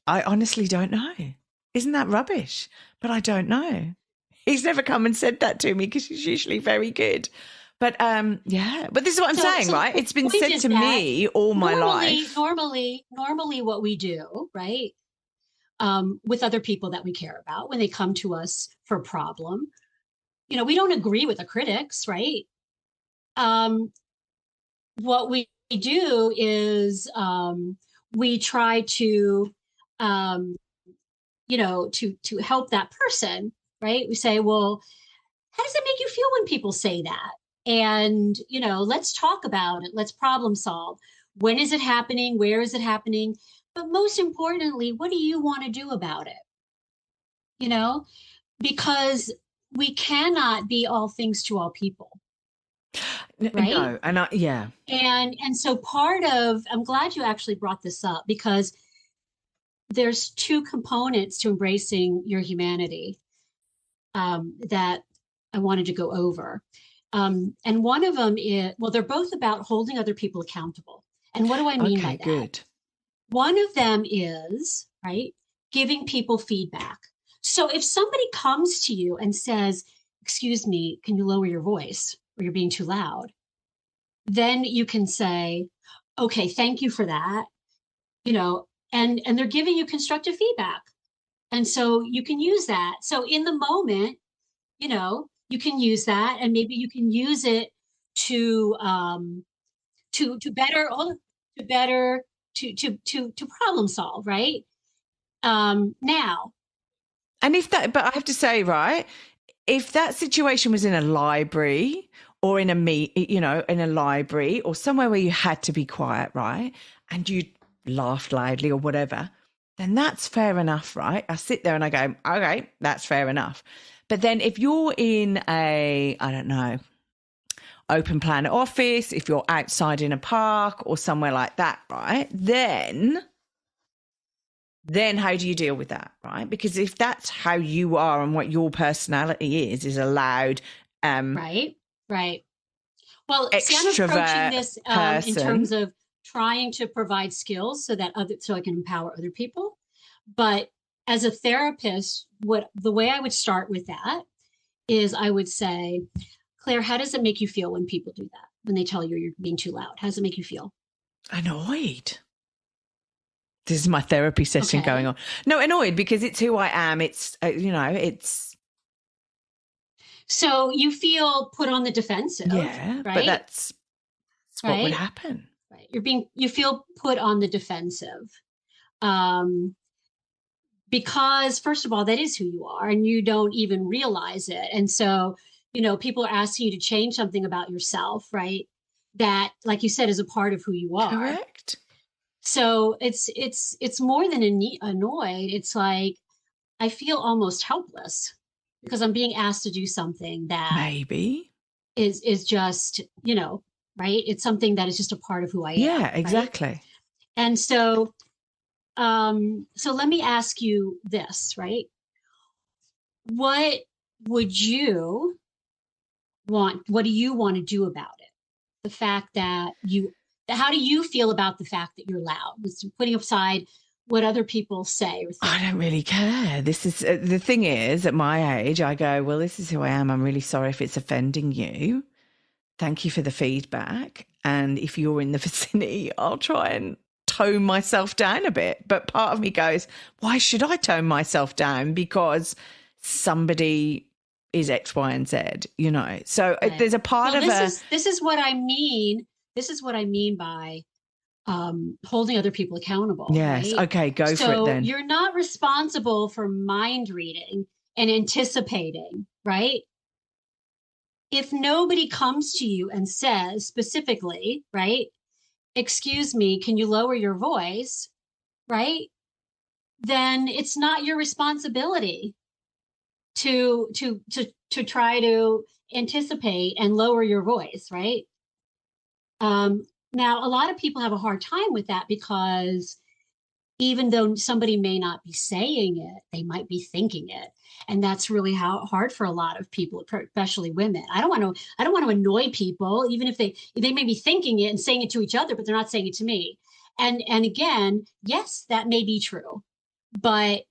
honestly don't know. Isn't that rubbish? But I don't know. He's never come and said that to me because he's usually very good. But but this is what I'm saying, right? It's been said to me all my life. Normally what we do, right? With other people that we care about when they come to us for a problem, we don't agree with the critics, right? What we do is we try to, to help that person, right? We say, well, how does it make you feel when people say that? And, let's talk about it. Let's problem solve. When is it happening? Where is it happening? But most importantly, what do you want to do about it? you know, because we cannot be all things to all people, right? No, and yeah. And so part of, I'm glad you actually brought this up, because there's two components to embracing your humanity that I wanted to go over. And one of them is, well, they're both about holding other people accountable. And what do I mean by Okay, that? good. One of them is, right, giving people feedback. So if somebody comes to you and says, excuse me, can you lower your voice, or you're being too loud? Then you can say, okay, thank you for that, you know, and they're giving you constructive feedback. And so you can use that. So in the moment, you know, you can use that, and maybe you can use it to to better to better to problem solve, right? Now, And if that, but I have to say, right, if that situation was in a library or in a in a library or somewhere where you had to be quiet, right, and you laughed loudly or whatever, then that's fair enough, right? I sit there and I go, okay, that's fair enough. But then if you're in a, I don't know, open plan office, if you're outside in a park or somewhere like that, right, then how do you deal with that, right? Because if that's how you are and what your personality is a loud right, right. Well, see, I'm approaching extrovert this in terms person. of trying to provide skills so that so I can empower other people. But as a therapist, what the way I would start with that is I would say, Claire, how does it make you feel when people do that? When they tell you you're being too loud? How does it make you feel? Annoyed. This is my therapy session going Okay. on. No, annoyed because it's who I am. It's, it's, So you feel put on the defensive, yeah, but right? that's what would Right. happen. Right. You feel put on the defensive. Um, because first of all, that is who you are and you don't even realize it. And so, you know, people are asking you to change something about yourself, right? That, like you said, is a part of who you are. Correct. So it's more than annoyed. It's like I feel almost helpless because I'm being asked to do something that Maybe. is just, you know, right? It's something that is just a part of who I am, Yeah, right? exactly. And so so let me ask you this, right? What would you what do you want to do about it? The fact that how do you feel about the fact that you're loud? Putting aside what other people say or I think. don't really care. This is the thing is, at my age, I go, well, this is who I am. I'm really sorry if it's offending you. Thank you for the feedback. And if you're in the vicinity, I'll try and tone myself down a bit. But part of me goes, why should I tone myself down? Because somebody is X, Y, and Z, So Right. there's a part Well, of a, this is what I mean. This is what I mean by holding other people accountable, yes, right? okay, go for it So then. you're not responsible for mind reading and anticipating, right? If nobody comes to you and says specifically, right, excuse me, can you lower your voice, right? Then it's not your responsibility to try to anticipate and lower your voice, right? Now, a lot of people have a hard time with that because even though somebody may not be saying it, they might be thinking it. And that's really hard for a lot of people, especially women. I don't want to annoy people, even if they may be thinking it and saying it to each other, but they're not saying it to me. And again, yes, that may be true. But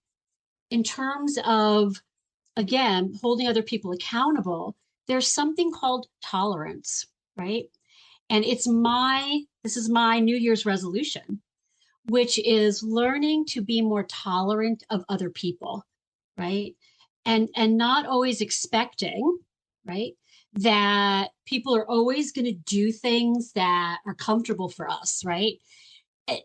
in terms of, again, holding other people accountable, there's something called tolerance, right? And this is my New Year's resolution, which is learning to be more tolerant of other people, right? And not always expecting, right, that people are always going to do things that are comfortable for us, right?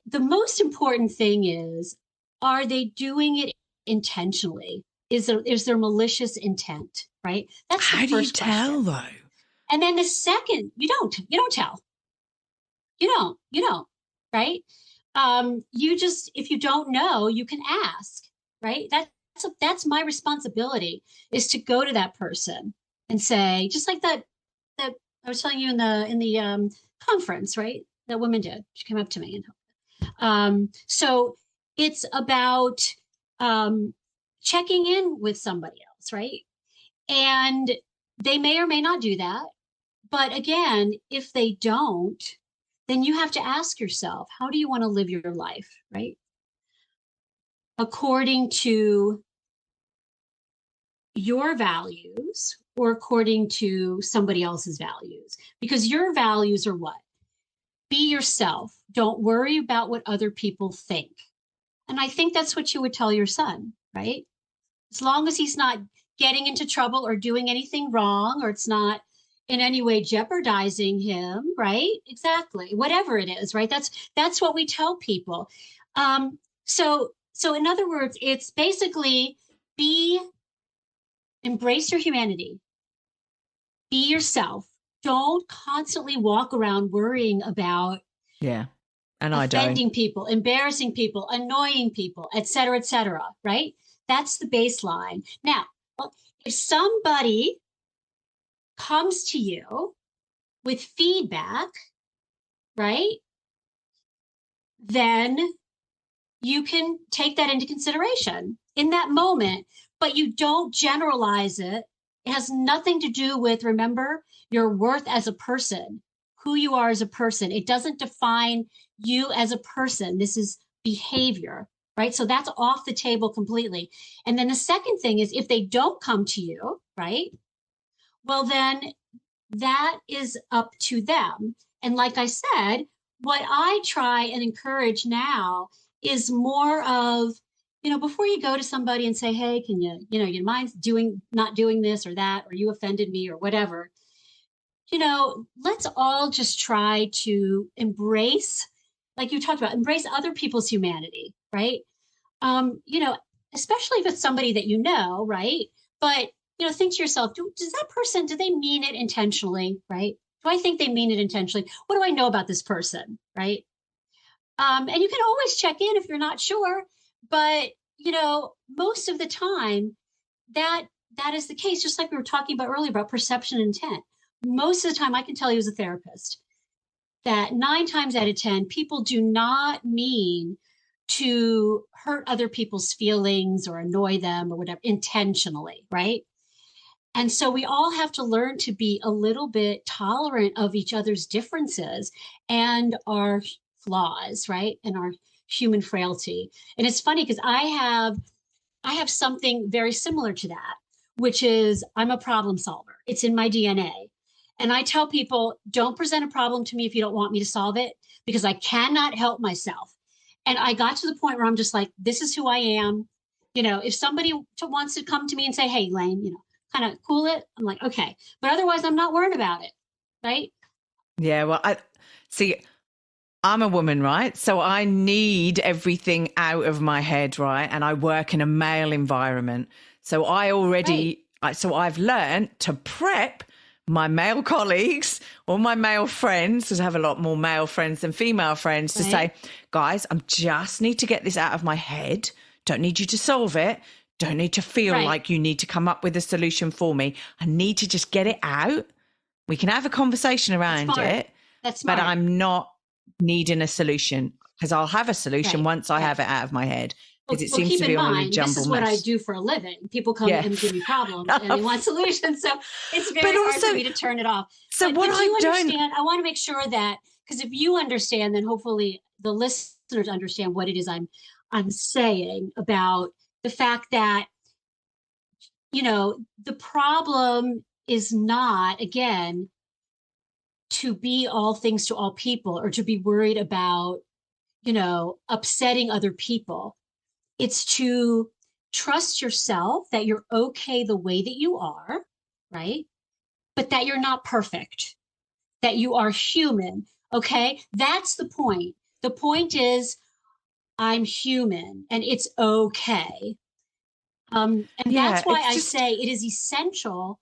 The most important thing is, are they doing it intentionally? Is there malicious intent, right? That's the How do you first tell question. though? And then the second, you don't tell. You don't, right? You just, if you don't know, you can ask, right? that's my responsibility, is to go to that person and say, just like that I was telling you in the conference, right? That woman did. She came up to me and so it's about checking in with somebody else, right? And they may or may not do that. But again, if they don't, then you have to ask yourself, how do you want to live your life, right? According to your values or according to somebody else's values? Because your values are what? Be yourself. Don't worry about what other people think. And I think that's what you would tell your son, right? As long as he's not getting into trouble or doing anything wrong, or it's not in any way jeopardizing him, right? Exactly. Whatever it is, right? That's what we tell people. So in other words, it's basically embrace your humanity, be yourself. Don't constantly walk around worrying about Yeah. And offending people, embarrassing people, annoying people, et cetera, right? That's the baseline. Now, if somebody comes to you with feedback, right, then you can take that into consideration in that moment, but you don't generalize it. It has nothing to do with, remember, your worth as a person, who you are as a person. It doesn't define you as a person. This is behavior, right? So that's off the table completely. And then the second thing is, if they don't come to you, right, well, then that is up to them. And like I said, what I try and encourage now is more of, before you go to somebody and say, hey, can you mind not doing this or that, or you offended me or whatever, let's all just try to embrace, like you talked about, embrace other people's humanity, right? Especially if it's somebody that right? But, think to yourself, does that person, do they mean it intentionally, right? Do I think they mean it intentionally? What do I know about this person, right? And you can always check in if you're not sure, but, most of the time that is the case, just like we were talking about earlier about perception and intent. Most of the time, I can tell you as a therapist that 9 times out of 10, people do not mean to hurt other people's feelings or annoy them or whatever intentionally, right? And so we all have to learn to be a little bit tolerant of each other's differences and our flaws, right? And our human frailty. And it's funny because I have something very similar to that, which is I'm a problem solver. It's in my DNA. And I tell people, don't present a problem to me if you don't want me to solve it, because I cannot help myself. And I got to the point where I'm just like, this is who I am. If somebody wants to come to me and say, hey, Elaine, kind of cool it, I'm like, okay. But otherwise, I'm not worried about it. Right. Yeah. Well, I'm a woman, right? So I need everything out of my head, right? And I work in a male environment. So I've learned to prep my male colleagues or my male friends, because I have a lot more male friends than female friends, to say, guys, I just need to get this out of my head. Don't need you to solve it. Don't need to feel like you need to come up with a solution for me. I need to just get it out. We can have a conversation around it. That's smart. But I'm not needing a solution, because I'll have a solution once I have it out of my head. Because it seems to be all a jumble mess. This is what I do for a living. People come and give me problems and they want solutions. So it's very hard for me to turn it off. So but I want to make sure that, because if you understand, then hopefully the listeners understand what it is I'm saying about the fact that, the problem is not, again, to be all things to all people or to be worried about, upsetting other people. It's to trust yourself that you're okay the way that you are, right? But that you're not perfect, that you are human, okay? That's the point. The point is, I'm human and it's okay. And that's why I say it is essential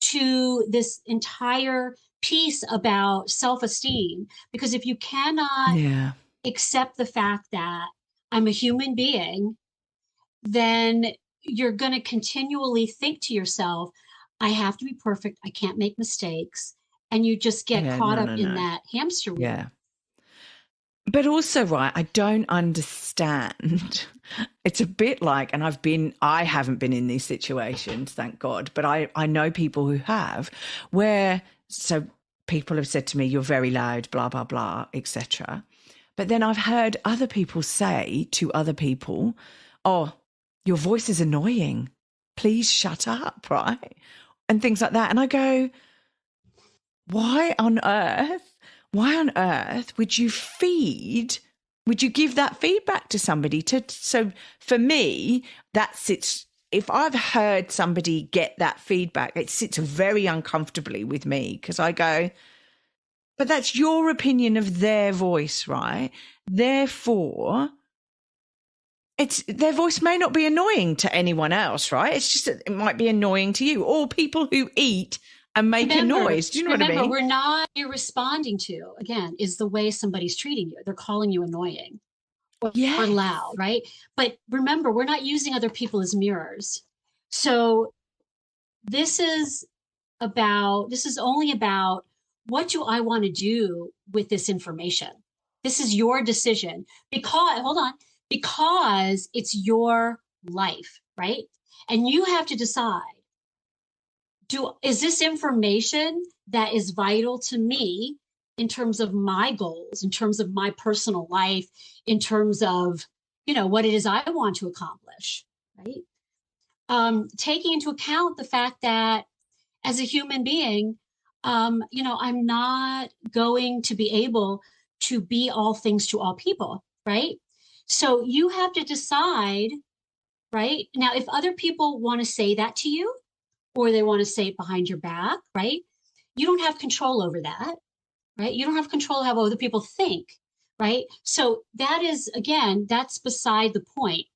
to this entire piece about self-esteem, because if you cannot accept the fact that I'm a human being, then you're going to continually think to yourself, I have to be perfect. I can't make mistakes. And you just get Yeah, caught no, up no, in no. that hamster wheel. Yeah. But also, right, I don't understand. It's a bit like, and I haven't been in these situations, thank God, but I know people who have, where, so people have said to me, you're very loud, blah, blah, blah, etc. But then I've heard other people say to other people, oh, your voice is annoying. Please shut up, right? And things like that. And I go, why on earth? Why on earth would you give that feedback to somebody? So for me, that sits, if I've heard somebody get that feedback, it sits very uncomfortably with me because I go, but that's your opinion of their voice, right? Therefore, their voice may not be annoying to anyone else, right? It's just that it might be annoying to you, or people who eat and make a noise. Do you know what I mean? Remember, we're not, you're responding to, again, is the way somebody's treating you. They're calling you annoying or Yes. loud, right? But remember, we're not using other people as mirrors. So this is this is only about, what do I want to do with this information? This is your decision, because, hold on, because it's your life, right? And you have to decide, is this information that is vital to me in terms of my goals, in terms of my personal life, in terms of, what it is I want to accomplish, right? Taking into account the fact that as a human being, I'm not going to be able to be all things to all people, right? So you have to decide, right? Now, if other people want to say that to you, or they want to say it behind your back, right? You don't have control over that, right? You don't have control of how other people think, right? So that is, again, that's beside the point.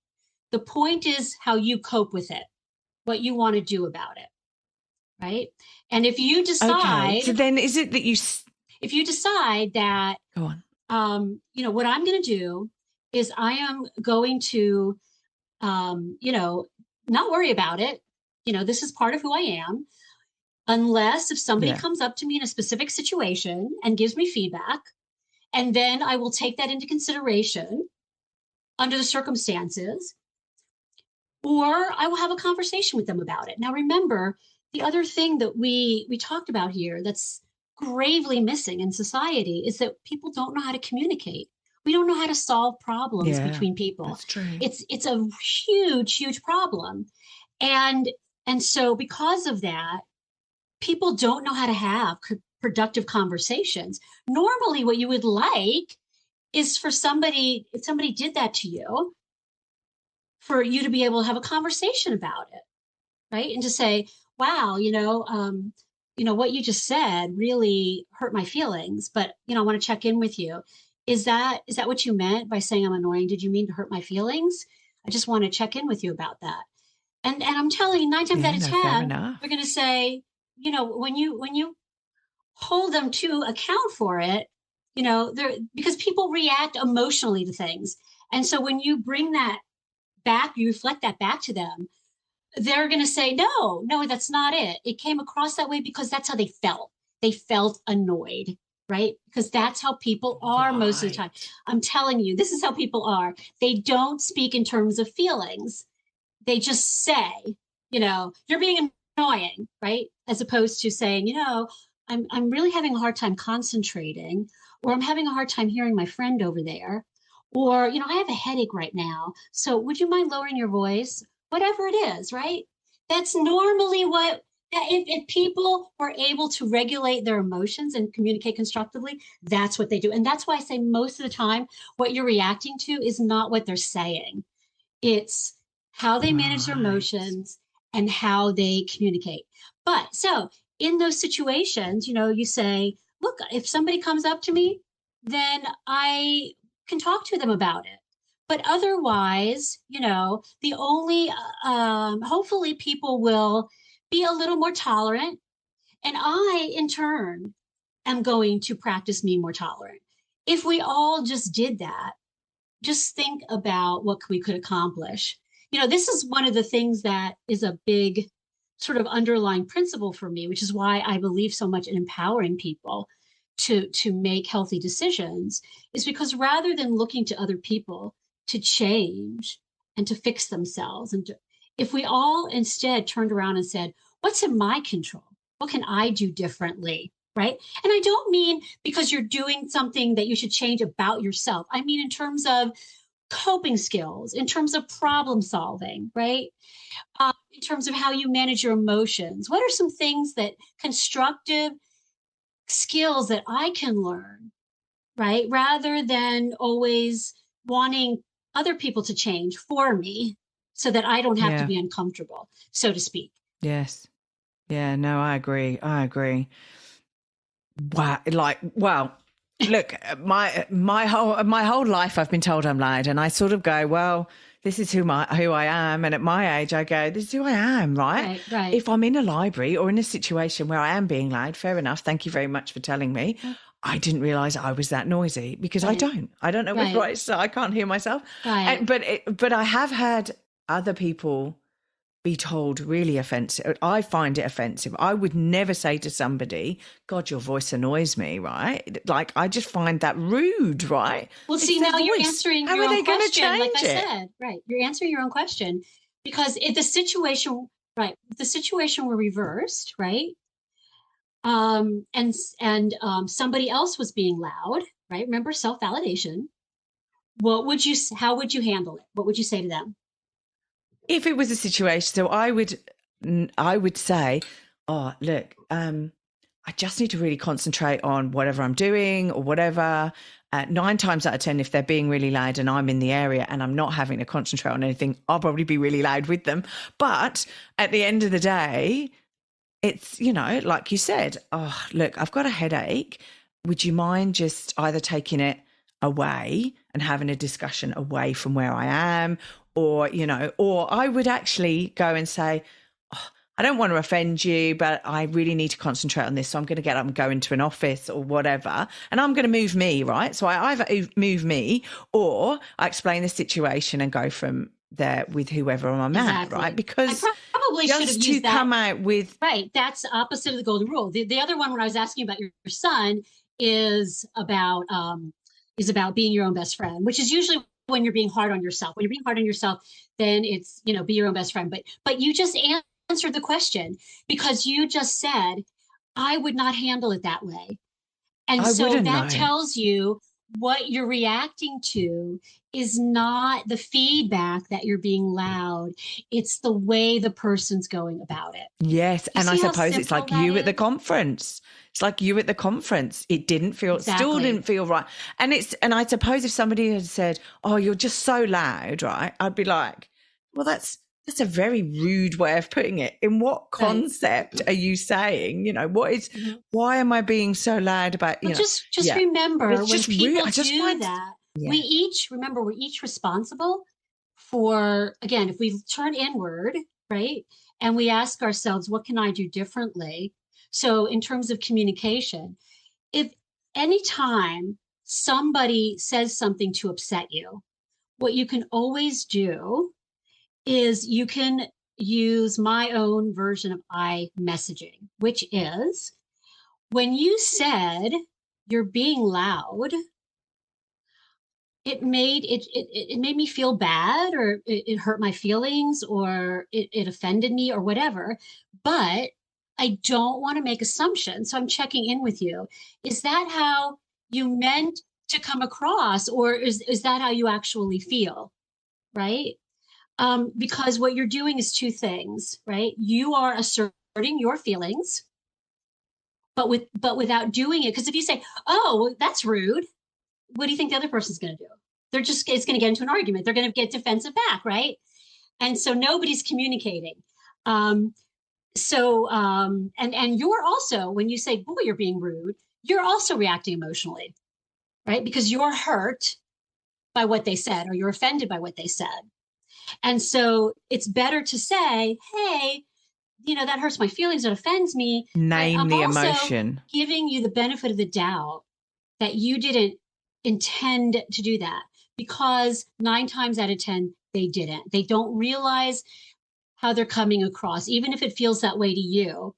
The point is how you cope with it, what you want to do about it, right? And if you Okay. decide, So then is it that if you decide that, go on. what I'm going to do is I am going to, not worry about it. This is part of who I am. Unless if somebody Yeah. comes up to me in a specific situation and gives me feedback, and then I will take that into consideration under the circumstances, or I will have a conversation with them about it. Now, remember, the other thing that we talked about here that's gravely missing in society is that people don't know how to communicate. We don't know how to solve problems Yeah. between people. That's true. It's a huge problem. And so because of that, people don't know how to have productive conversations. Normally, what you would like is for somebody, if somebody did that to you, for you to be able to have a conversation about it, right? And to say, wow, what you just said really hurt my feelings, but I want to check in with you. Is that what you meant by saying I'm annoying? Did you mean to hurt my feelings? I just want to check in with you about that. And I'm telling you, 9 times Yeah, out of no, fair 10, enough. they're going to say, when you hold them to account for it, they're, because people react emotionally to things. And so when you bring that back, you reflect that back to them, they're going to say, no, that's not it. It came across that way because that's how they felt. They felt annoyed, right? Because that's how people are most of the time. Right. I'm telling you, this is how people are. They don't speak in terms of feelings. They just say, you're being annoying, right? As opposed to saying, I'm really having a hard time concentrating, or I'm having a hard time hearing my friend over there, or, I have a headache right now. So would you mind lowering your voice? Whatever it is, right? That's normally what, if people were able to regulate their emotions and communicate constructively, that's what they do. And that's why I say most of the time, what you're reacting to is not what they're saying. It's how they manage their Right. emotions and how they communicate. But so in those situations, you say, look, if somebody comes up to me, then I can talk to them about it. But otherwise, the only, hopefully people will be a little more tolerant. And I, in turn, am going to practice being more tolerant. If we all just did that, just think about what we could accomplish this is one of the things that is a big sort of underlying principle for me, which is why I believe so much in empowering people to make healthy decisions, is because rather than looking to other people to change and to fix themselves, if we all instead turned around and said, what's in my control? What can I do differently? Right. And I don't mean because you're doing something that you should change about yourself. I mean, in terms of coping skills, in terms of problem solving, right? In terms of how you manage your emotions. What are some things that constructive skills that I can learn, right? Rather than always wanting other people to change for me so that I don't have to be uncomfortable, so to speak. Yes. Yeah, no, I agree. Wow. Look, my whole life I've been told I'm loud, and I sort of go, well, this is who I am. And at my age, I go, this is who I am, right? Right. If I'm in a library or in a situation where I am being loud, fair enough. Thank you very much for telling me. I didn't realise I was that noisy because I don't know what's right. So I can't hear myself. Right. But I have had other people be told really offensive. I find it offensive. I would never say to somebody, God, your voice annoys me, right? Like, I just find that rude, right? Well, see, now you're answering your own question, like I said, right? You're answering your own question because if the situation were reversed, right? And somebody else was being loud, right? Remember self-validation. How would you handle it? What would you say to them? If it was a situation, so I would say, oh, look, I just need to really concentrate on whatever I'm doing or whatever. 9 times out of 10, if they're being really loud and I'm in the area and I'm not having to concentrate on anything, I'll probably be really loud with them. But at the end of the day, it's, like you said, oh, look, I've got a headache. Would you mind just either taking it away and having a discussion away from where I am? Or I would actually go and say, oh, I don't want to offend you, but I really need to concentrate on this. So I'm going to get up and go into an office or whatever. And I'm going to move me, right? So I either move me or I explain the situation and go from there with whoever I'm at, right? Because I probably should have used that. Come out with... Right. That's the opposite of the golden rule. The other one, when I was asking about your son, is about being your own best friend, which is usually when you're being hard on yourself. When you're being hard on yourself, then it's, be your own best friend. But you just answered the question because you just said, I would not handle it that way. And so that tells you what you're reacting to is not the feedback that you're being loud. It's the way the person's going about it. Yes. And I suppose it's like you at the conference. It's like you at the conference. It still didn't feel right. And I suppose if somebody had said, oh, you're just so loud, right? I'd be like, well, that's a very rude way of putting it. In what concept are you saying? Why am I being so loud about, Just remember when people do that, we're each responsible for, again, if we turn inward, right? And we ask ourselves, what can I do differently? So in terms of communication, if anytime somebody says something to upset you, what you can always do is you can use my own version of I messaging, which is when you said you're being loud, it made me feel bad, or it hurt my feelings, or it offended me, or whatever. But I don't want to make assumptions. So I'm checking in with you. Is that how you meant to come across, or is that how you actually feel? Right? Because what you're doing is two things, right? You are asserting your feelings, but without doing it. Because if you say, "Oh, that's rude," what do you think the other person's going to do? It's going to get into an argument. They're going to get defensive back, right? And so nobody's communicating. And you're also, when you say, "Boy, you're being rude," you're also reacting emotionally, right? Because you're hurt by what they said, or you're offended by what they said. And so it's better to say, hey, that hurts my feelings, it offends me. Name the emotion. Giving you the benefit of the doubt that you didn't intend to do that, because 9 times out of 10, they didn't. They don't realize how they're coming across, even if it feels that way to you.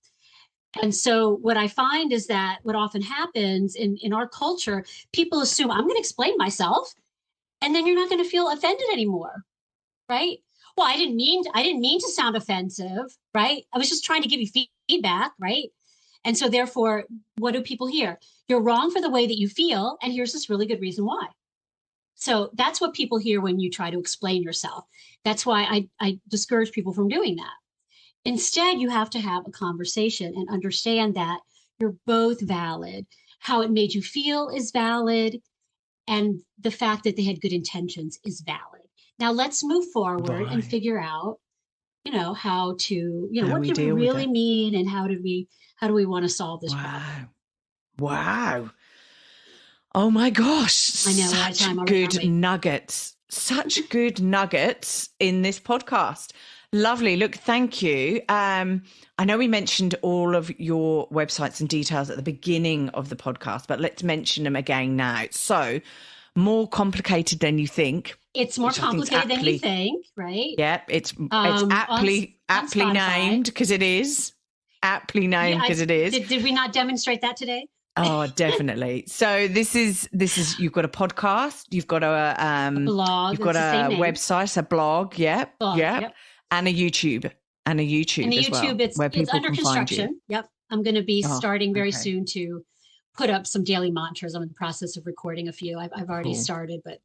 And so what I find is that what often happens in our culture, people assume I'm going to explain myself, and then you're not going to feel offended anymore, right? Well, I didn't mean to sound offensive, right? I was just trying to give you feedback, right? And so therefore, what do people hear? You're wrong for the way that you feel, and here's this really good reason why. So that's what people hear when you try to explain yourself. That's why I discourage people from doing that. Instead, you have to have a conversation and understand that you're both valid. How it made you feel is valid, and the fact that they had good intentions is valid. Now let's move forward and figure out, how to, what do we really mean, and how do we want to solve this problem? Wow. Oh my gosh. I know. Such good nuggets in this podcast. Lovely. Look, thank you. I know we mentioned all of your websites and details at the beginning of the podcast, but let's mention them again now. So, more complicated than you think. It's more complicated than you think, right? Yeah, it's aptly named because it is. Aptly named because it is. Did we not demonstrate that today? Oh, definitely. So this is you've got a podcast, you've got a blog, you've got a website, a blog, yep. And a YouTube as well, it's under construction. Yep. I'm going to be starting very soon to put up some daily mantras. I'm in the process of recording a few. I've already started, but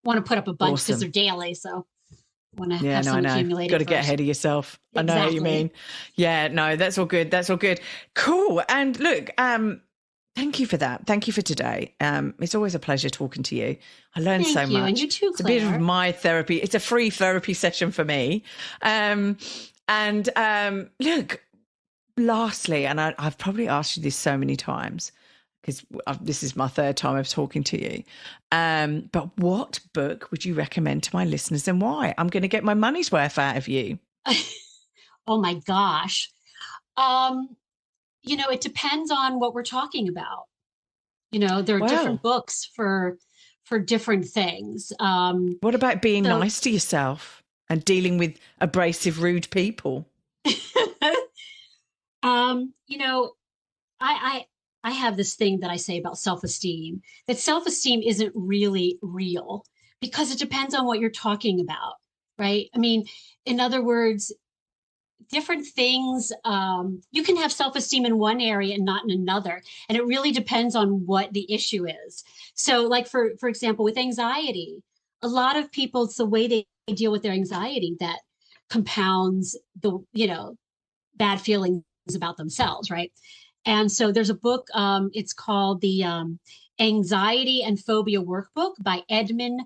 want to put up a bunch because they're daily. So I want to have some accumulated. Got to get ahead of yourself. Exactly. I know what you mean. Yeah, no, that's all good. That's all good. Cool. And look, thank you for that. Thank you for today. It's always a pleasure talking to you. I learned so much. And you too, Claire. It's a bit of my therapy. It's a free therapy session for me. Look, lastly, and I've probably asked you this so many times because this is my third time of talking to you. But what book would you recommend to my listeners and why? I'm going to get my money's worth out of you. Oh my gosh. It depends on what we're talking about. There are different books for different things. What about being nice to yourself and dealing with abrasive, rude people? I have this thing that I say about self-esteem, that self-esteem isn't really real because it depends on what you're talking about, right? I mean, in other words, different things, you can have self-esteem in one area and not in another. And it really depends on what the issue is. So like, for example, with anxiety, a lot of people, it's the way they deal with their anxiety that compounds the, bad feelings about themselves, right? And so there's a book, it's called the Anxiety and Phobia Workbook by Edmund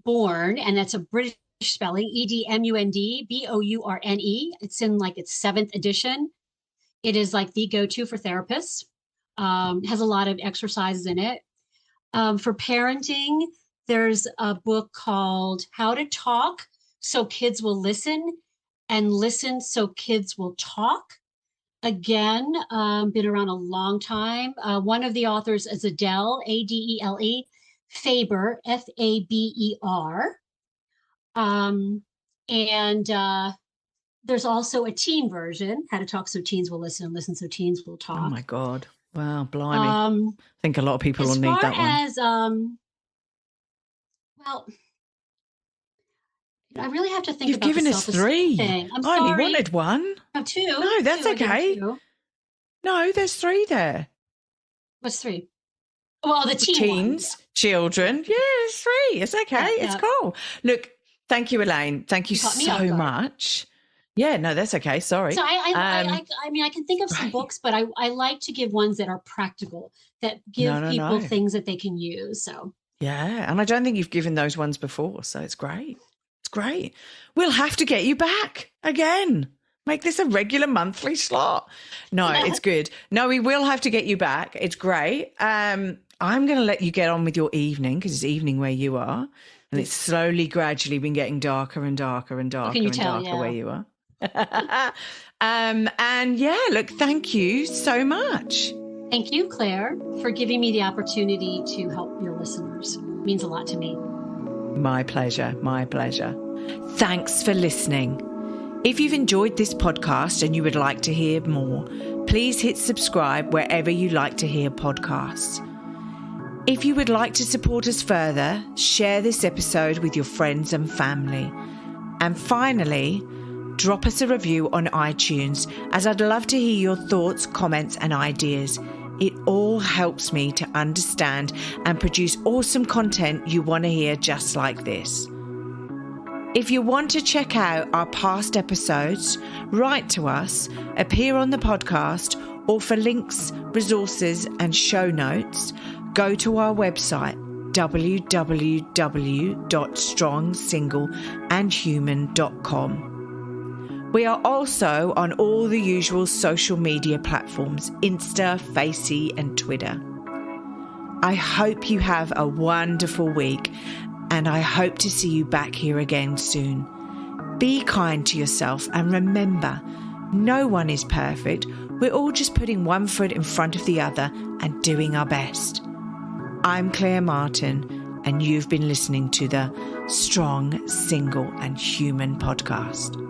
Bourne, and that's a British spelling, EDMUNDBOURNE. It's in like its 7th edition. It is like the go-to for therapists. Has a lot of exercises in it. For parenting, there's a book called How to Talk So Kids Will Listen and Listen So Kids Will Talk. Again, been around a long time. One of the authors is Adele, Adele, Faber, Faber. There's also a teen version, How to Talk So Teens Will Listen and Listen So Teens Will Talk. Oh my God. Wow, blimey. I think a lot of people will need that one. As I really have to think about You've given us 3. Thing. I'm I sorry. only wanted 1. Oh, 2. No, that's 2, okay. No, there's 3 there. What's 3? Well, the teens, children. Yeah, it's 3. It's okay. It's cool. Look, thank you, Elaine. Thank you so much. Yeah, no, that's okay. Sorry. So I mean, I can think of some books, but I like to give ones that are practical, that give people things that they can use. So yeah, and I don't think you've given those ones before, so it's great. It's great. We'll have to get you back again. Make this a regular monthly slot. No, it's good. No, we will have to get you back. It's great. I'm going to let you get on with your evening because it's evening where you are, and it's slowly, gradually been getting darker and darker and darker and darker where you are. And look, thank you so much. Thank you, Claire, for giving me the opportunity to help your listeners. It means a lot to me. My pleasure. My pleasure. Thanks for listening. If you've enjoyed this podcast and you would like to hear more, please hit subscribe wherever you like to hear podcasts. If you would like to support us further, share this episode with your friends and family. And finally, drop us a review on iTunes, as I'd love to hear your thoughts, comments, and ideas. It all helps me to understand and produce awesome content you want to hear just like this. If you want to check out our past episodes, write to us, appear on the podcast, or for links, resources, and show notes, go to our website, www.strongsingleandhuman.com. We are also on all the usual social media platforms, Insta, Facey, and Twitter. I hope you have a wonderful week, and I hope to see you back here again soon. Be kind to yourself, and remember, no one is perfect. We're all just putting one foot in front of the other and doing our best. I'm Claire Martin, and you've been listening to the Strong, Single and Human podcast.